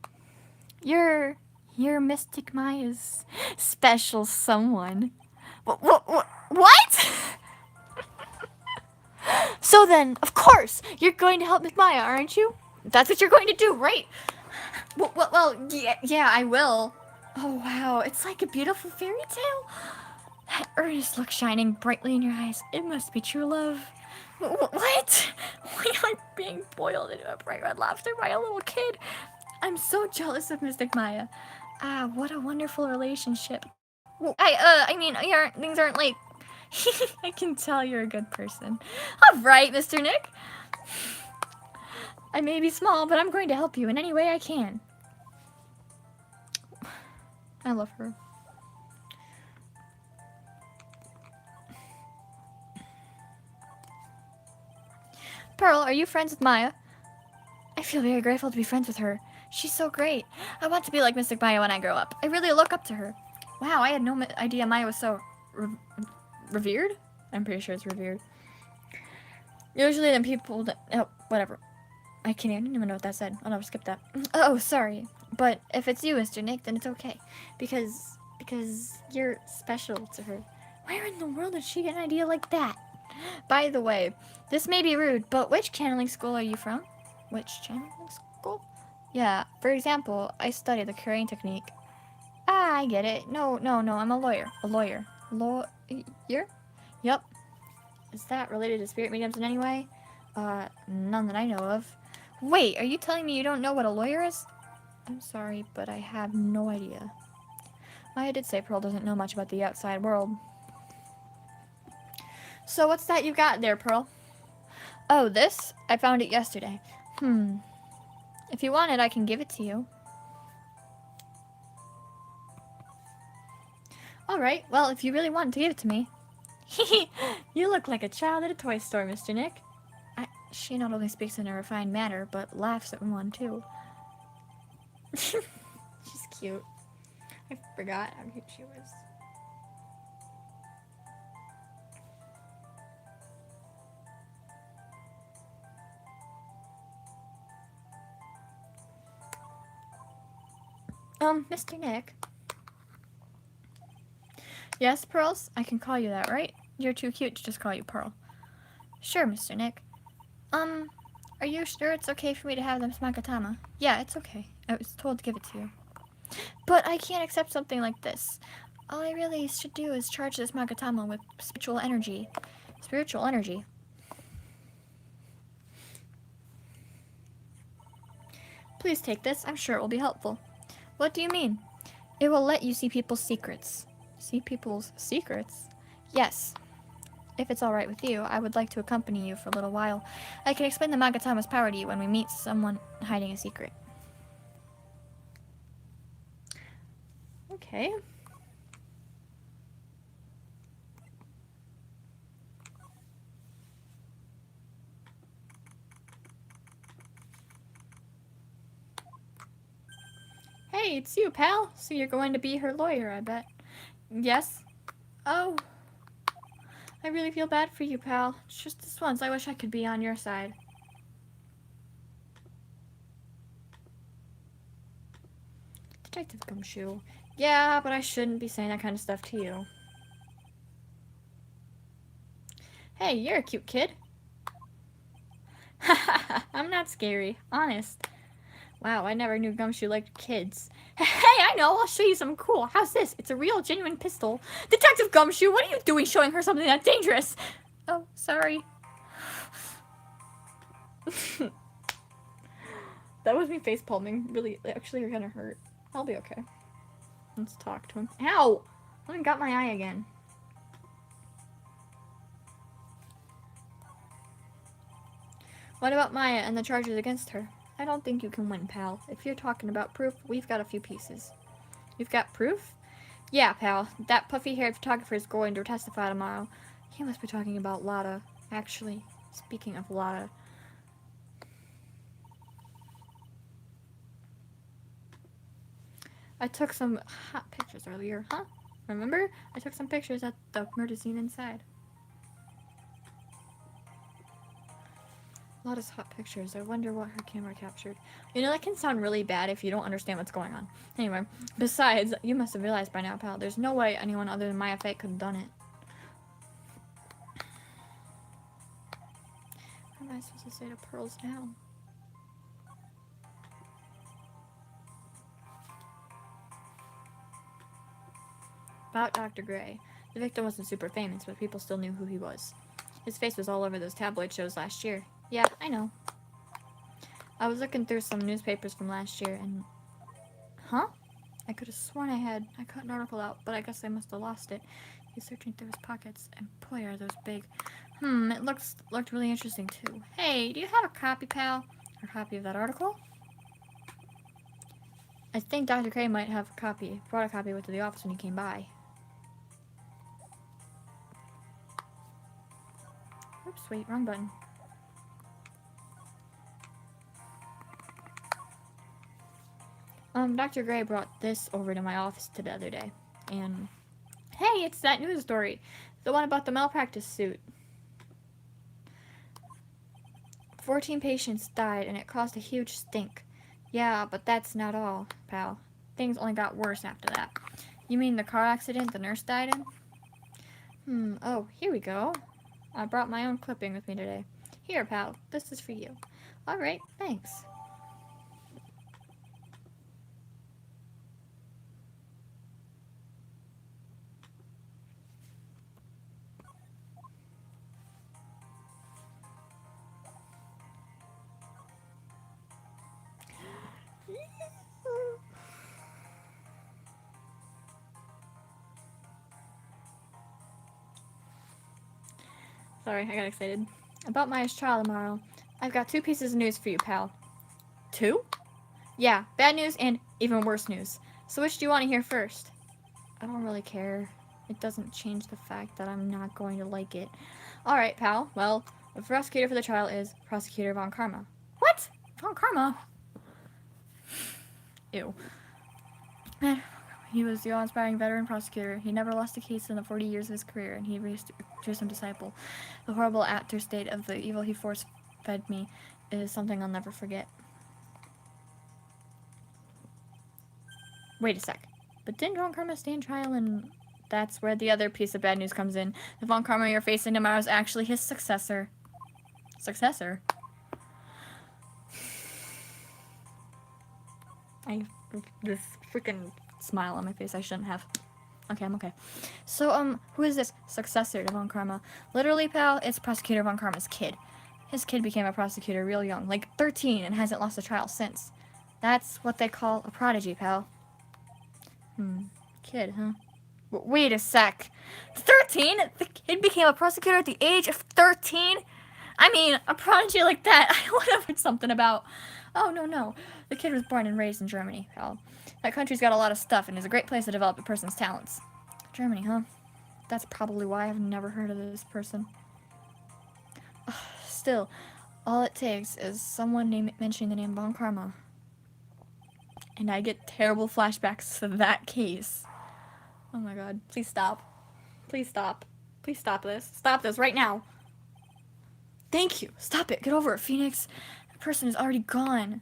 You're Mystic Maya's special someone. What? So then, of course, you're going to help Miss Maya, aren't you? That's what you're going to do, right? Well, yeah, I will. Oh, wow, it's like a beautiful fairy tale. That earnest look shining brightly in your eyes. It must be true love. What? We are being boiled into a bright red lobster by a little kid. I'm so jealous of Mystic Maya. Ah, what a wonderful relationship. I mean, things aren't like... I can tell you're a good person. All right, Mr. Nick. I may be small, but I'm going to help you in any way I can. I love her. Pearl, are you friends with Maya? I feel very grateful to be friends with her. She's so great. I want to be like Mystic Maya when I grow up. I really look up to her. Wow, I had no idea Maya was so revered? I'm pretty sure it's revered. Usually then people that... Oh, whatever. I didn't even know what that said. I'll never skip that. Oh, sorry. But if it's you, Mr. Nick, then it's okay. Because you're special to her. Where in the world did she get an idea like that? By the way, this may be rude, but which channeling school are you from? Which channeling school? Yeah, for example, I study the Korean technique. Ah, I get it. No, I'm a lawyer. A lawyer. Lawyer? Yep. Is that related to spirit mediums in any way? None that I know of. Wait, are you telling me you don't know what a lawyer is? I'm sorry, but I have no idea. Maya did say Pearl doesn't know much about the outside world. So what's that you got there, Pearl? Oh, this? I found it yesterday. If you want it, I can give it to you. Alright, well, if you really want to give it to me. You look like a child at a toy store, Mr. Nick. She not only speaks in a refined manner, but laughs at one, too. She's cute. I forgot how cute she was. Mr. Nick. Yes, Pearls? I can call you that, right? You're too cute to just call you Pearl. Sure, Mr. Nick. Are you sure it's okay for me to have them smakatama? Yeah, it's okay. I was told to give it to you. But I can't accept something like this. All I really should do is charge this smakatama with spiritual energy. Spiritual energy. Please take this. I'm sure it will be helpful. What do you mean? It will let you see people's secrets. See people's secrets? Yes. If it's alright with you, I would like to accompany you for a little while. I can explain the Magatama's power to you when we meet someone hiding a secret. Okay. Hey, it's you, pal. So you're going to be her lawyer, I bet. Yes? Oh. I really feel bad for you, pal. It's just this once. I wish I could be on your side. Detective Gumshoe. Yeah, but I shouldn't be saying that kind of stuff to you. Hey, you're a cute kid. I'm not scary. Honest. Wow, I never knew Gumshoe liked kids. Hey, I know. I'll show you something cool. How's this? It's a real, genuine pistol. Detective Gumshoe, what are you doing showing her something that dangerous? Oh, sorry. That was me face palming. Really, actually, you're gonna hurt. I'll be okay. Let's talk to him. Ow! I got my eye again. What about Maya and the charges against her? I don't think you can win, pal. If you're talking about proof, we've got a few pieces. You've got proof? Yeah, pal. That puffy-haired photographer is going to testify tomorrow. He must be talking about 𝙀𝙀. Actually, speaking of 𝙀𝙀. I took some hot pictures earlier, huh? Remember? I took some pictures at the murder scene inside. A lot of hot pictures. I wonder what her camera captured. You know, that can sound really bad if you don't understand what's going on. Anyway, besides, you must have realized by now, pal, there's no way anyone other than Maya Fate could have done it. What am I supposed to say to Pearls now? About Dr. Gray. The victim wasn't super famous, but people still knew who he was. His face was all over those tabloid shows last year. Yeah, I know. I was looking through some newspapers from last year and... Huh? I could have sworn I cut an article out, but I guess I must have lost it. He's searching through his pockets, and boy are those big. It looked really interesting too. Hey, do you have a copy, pal? A copy of that article? I think Dr. Gray might have a copy. Brought a copy with to the office when he came by. Oops, wait, wrong button. Dr. Gray brought this over to my office the other day, and hey, it's that news story, the one about the malpractice suit. 14 patients died, and it caused a huge stink. Yeah, but that's not all, pal. Things only got worse after that. You mean the car accident the nurse died in? Oh, here we go. I brought my own clipping with me today. Here, pal, this is for you. Alright, thanks. Sorry, I got excited. About Maya's trial tomorrow. I've got 2 pieces of news for you, pal. 2? Yeah, bad news and even worse news. So which do you want to hear first? I don't really care. It doesn't change the fact that I'm not going to like it. Alright, pal. Well, the prosecutor for the trial is Prosecutor von Karma. What? Von Karma? Ew. He was the awe-inspiring veteran prosecutor. He never lost a case in the 40 years of his career, and he raised a fearsome disciple. The horrible after-state of the evil he force-fed me is something I'll never forget. Wait a sec. But didn't Von Karma stand trial, and that's where the other piece of bad news comes in. The Von Karma you're facing tomorrow is actually his successor. Successor? This freaking smile on my face I shouldn't have. Okay, I'm okay. So, who is this successor to Von Karma? Literally, pal, it's Prosecutor Von Karma's kid. His kid became a prosecutor real young, like 13, and hasn't lost a trial since. That's what they call a prodigy, pal. Kid, huh? Wait a sec. 13? The kid became a prosecutor at the age of 13? I mean, a prodigy like that, I would have heard something about. Oh, no. The kid was born and raised in Germany, pal. That country's got a lot of stuff and is a great place to develop a person's talents. Germany, huh? That's probably why I've never heard of this person. Still, all it takes is someone mentioning the name Von Karma. And I get terrible flashbacks to that case. Oh my god. Please stop. Please stop. Please stop this. Stop this right now. Thank you. Stop it. Get over it, Phoenix. The person is already gone.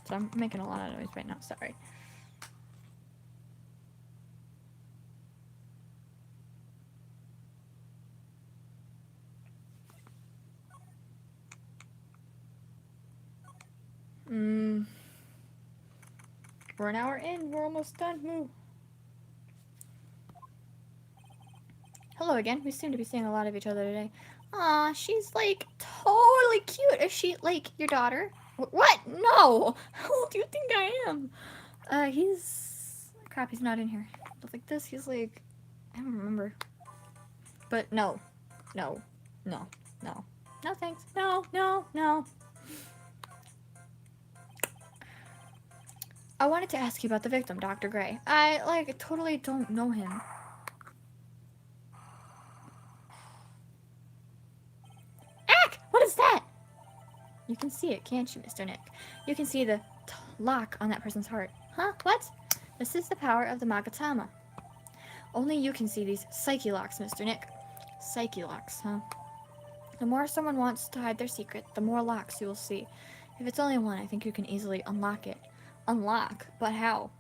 So I'm making a lot of noise right now. Sorry. We're an hour in. We're almost done. Move. Hello again. We seem to be seeing a lot of each other today. Aw, she's like totally cute. Is she like your daughter? What? No. How old do you think I am? He's crap, he's not in here. But like this, he's like, I don't remember. But no. No. No. No. No thanks. No. No. No. I wanted to ask you about the victim, Dr. Gray. I, like, totally don't know him. Ack! What is that? You can see it, can't you, Mr. Nick? You can see the lock on that person's heart. Huh? What? This is the power of the Magatama. Only you can see these psyche locks, Mr. Nick. Psyche locks, huh? The more someone wants to hide their secret, the more locks you will see. If it's only one, I think you can easily unlock it. Unlock? But how?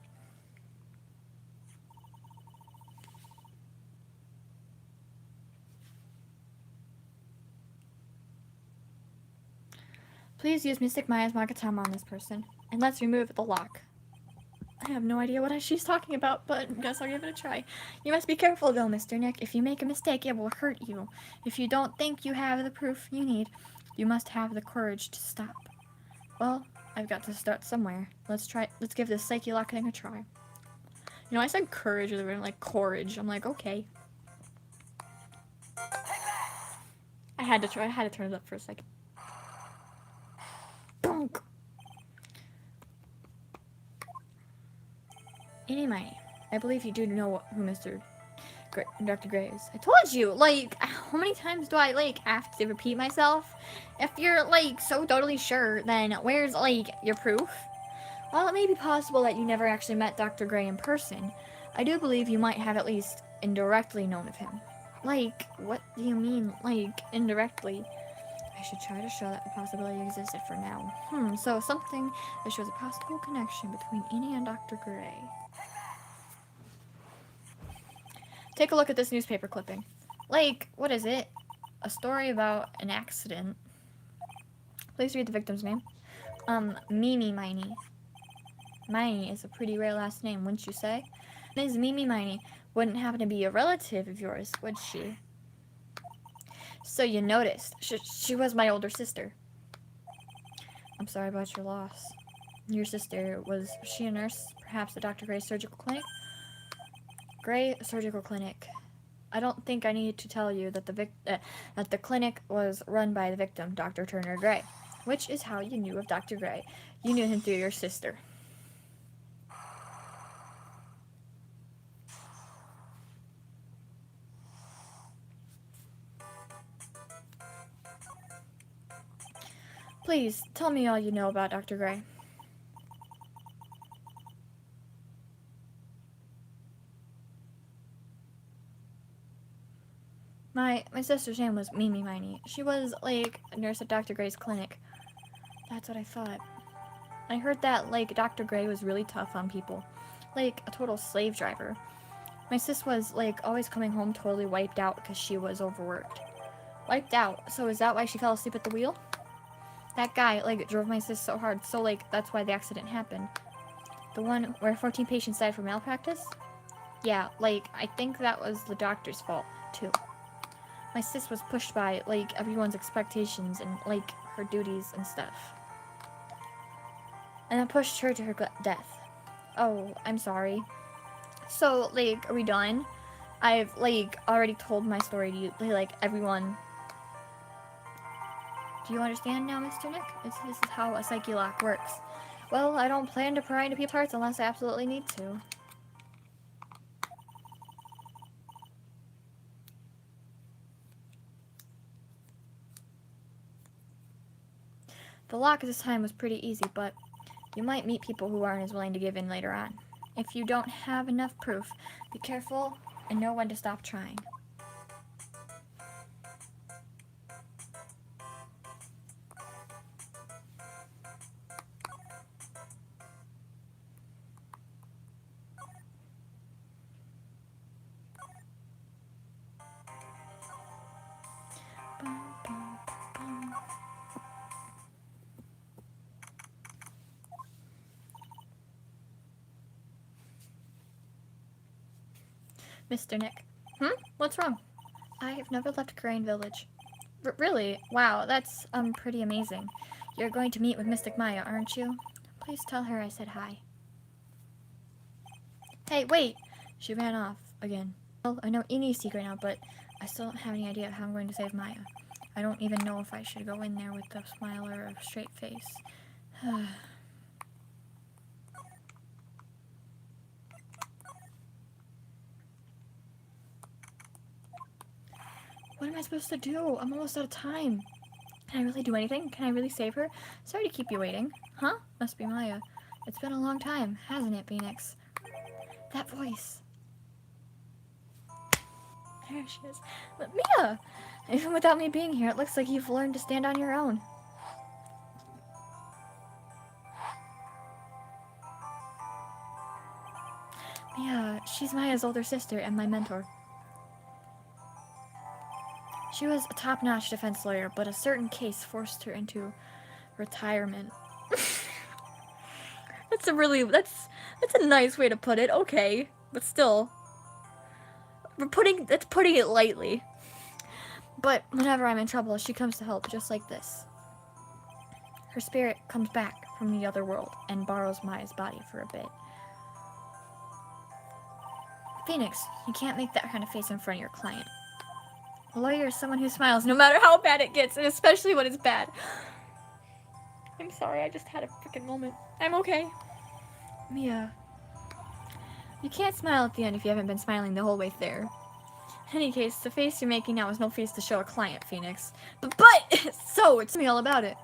Please use Mystic Maya's Magatama on this person, and let's remove the lock. I have no idea what she's talking about, but I guess I'll give it a try. You must be careful though, Mr. Nick. If you make a mistake, it will hurt you. If you don't think you have the proof you need, you must have the courage to stop. Well, I've got to start somewhere. Let's give this psyche lock thing a try. You know, I said courage with a like courage. I'm like, okay. I had to turn it up for a second. Bonk. Anyway, I believe you do know who Dr. Gray is. I told you, like, how many times do I, like, have to repeat myself? If you're, like, so totally sure, then where's, like, your proof? While it may be possible that you never actually met Dr. Gray in person, I do believe you might have at least indirectly known of him. Like, what do you mean, like, indirectly? I should try to show that the possibility existed for now. So something that shows a possible connection between Annie and Dr. Gray. Take a look at this newspaper clipping. Like, what is it? A story about an accident. Please read the victim's name. Mimi Miney. Miney is a pretty rare last name, wouldn't you say? Ms. Mimi Miney wouldn't happen to be a relative of yours, would she? So you noticed. She was my older sister. I'm sorry about your loss. Your sister, was she a nurse? Perhaps at Dr. Gray's surgical clinic? Gray Surgical Clinic. I don't think I need to tell you that the clinic was run by the victim, Dr. Turner Gray, which is how you knew of Dr. Gray. You knew him through your sister. Please, tell me all you know about Dr. Gray. My sister's name was Mimi Miney. She was, like, a nurse at Dr. Gray's clinic. That's what I thought. I heard that, like, Dr. Gray was really tough on people. Like, a total slave driver. My sis was, like, always coming home totally wiped out because she was overworked. Wiped out? So is that why she fell asleep at the wheel? That guy, like, drove my sis so hard, so, like, that's why the accident happened. The one where 14 patients died from malpractice? Yeah, like, I think that was the doctor's fault, too. My sis was pushed by, like, everyone's expectations and, like, her duties and stuff. And that pushed her to her death. Oh, I'm sorry. So, like, are we done? I've, like, already told my story to you, like, everyone. Do you understand now, Mr. Nick? This is how a psyche lock works. Well, I don't plan to pry into people's hearts unless I absolutely need to. The lock at this time was pretty easy, but you might meet people who aren't as willing to give in later on. If you don't have enough proof, be careful and know when to stop trying. Mr. Nick. What's wrong? I have never left Crane Village. Really? Wow, that's, pretty amazing. You're going to meet with Mystic Maya, aren't you? Please tell her I said hi. Hey, wait! She ran off again. Well, I know Ini's secret now, but I still don't have any idea how I'm going to save Maya. I don't even know if I should go in there with a smile or a straight face. What am I supposed to do? I'm almost out of time. Can I really do anything? Can I really save her? Sorry to keep you waiting. Huh? Must be Maya. It's been a long time, hasn't it, Phoenix? That voice. There she is. But Mia! Even without me being here, it looks like you've learned to stand on your own. Mia, she's Maya's older sister and my mentor. She was a top-notch defense lawyer, but a certain case forced her into retirement. That's a nice way to put it. Okay, but still, that's putting it lightly. But whenever I'm in trouble, she comes to help, just like this. Her spirit comes back from the other world and borrows Maya's body for a bit. Phoenix, you can't make that kind of face in front of your client. A lawyer is someone who smiles no matter how bad it gets, and especially when it's bad. I'm sorry, I just had a freaking moment. I'm okay. Mia, you can't smile at the end if you haven't been smiling the whole way there. In any case, the face you're making now is no face to show a client, Phoenix. But so, it's me all about it.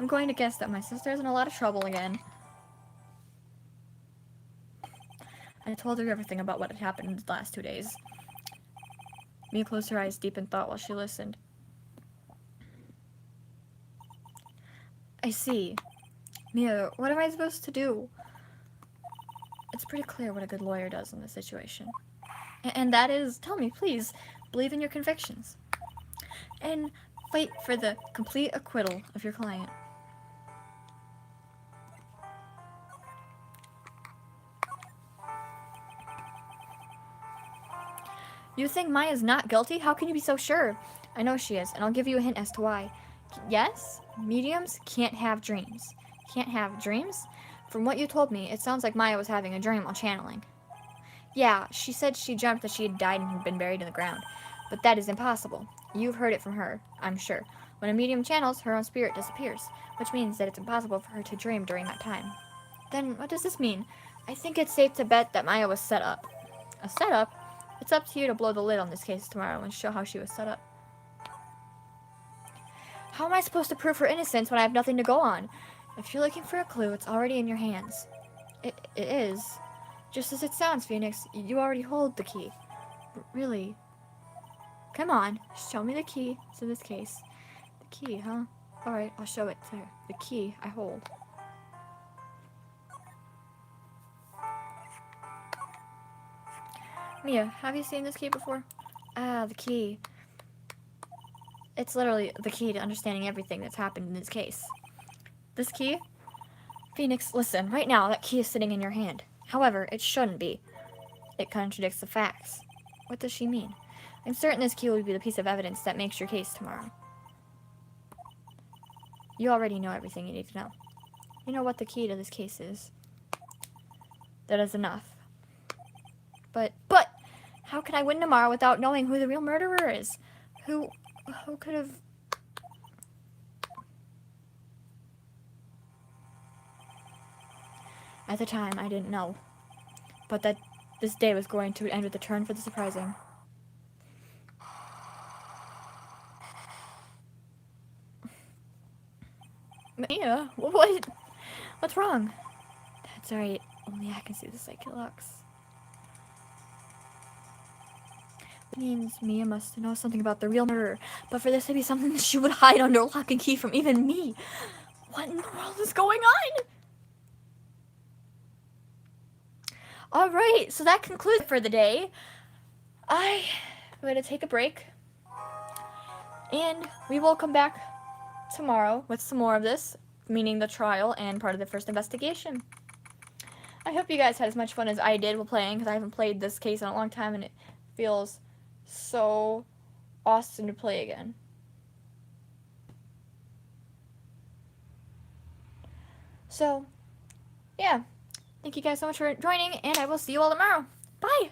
I'm going to guess that my sister's in a lot of trouble again. I told her everything about what had happened in the last 2 days. Mia closed her eyes deep in thought while she listened. I see. Mia, what am I supposed to do? It's pretty clear what a good lawyer does in this situation. And that is, tell me, please, believe in your convictions. And fight for the complete acquittal of your client. You think Maya's not guilty? How can you be so sure? I know she is, and I'll give you a hint as to why. Yes, mediums can't have dreams. Can't have dreams? From what you told me, it sounds like Maya was having a dream while channeling. Yeah, she said she dreamt that she had died and had been buried in the ground. But that is impossible. You've heard it from her, I'm sure. When a medium channels, her own spirit disappears, which means that it's impossible for her to dream during that time. Then what does this mean? I think it's safe to bet that Maya was set up. A setup? It's up to you to blow the lid on this case tomorrow and show how she was set up. How am I supposed to prove her innocence when I have nothing to go on? If you're looking for a clue, it's already in your hands. It is. Just as it sounds, Phoenix, you already hold the key. Really? Come on, show me the key to this case. The key, huh? Alright, I'll show it to her. The key I hold. Mia, have you seen this key before? Ah, the key. It's literally the key to understanding everything that's happened in this case. This key? Phoenix, listen, right now that key is sitting in your hand. However, it shouldn't be. It contradicts the facts. What does she mean? I'm certain this key will be the piece of evidence that makes your case tomorrow. You already know everything you need to know. You know what the key to this case is. That is enough. But, how can I win tomorrow without knowing who the real murderer is? Who could have... At the time, I didn't know. But that this day was going to end with a turn for the surprising. Mia, what's wrong? That's alright. Only I can see the psychic locks. It means Mia must know something about the real murderer, but for this to be something that she would hide under lock and key from even me. What in the world is going on? Alright, so that concludes it for the day. I'm going to take a break. And we will come back tomorrow with some more of this, meaning the trial and part of the first investigation. I hope you guys had as much fun as I did while playing, because I haven't played this case in a long time and it feels so awesome to play again. So, yeah. Thank you guys so much for joining, and I will see you all tomorrow. Bye!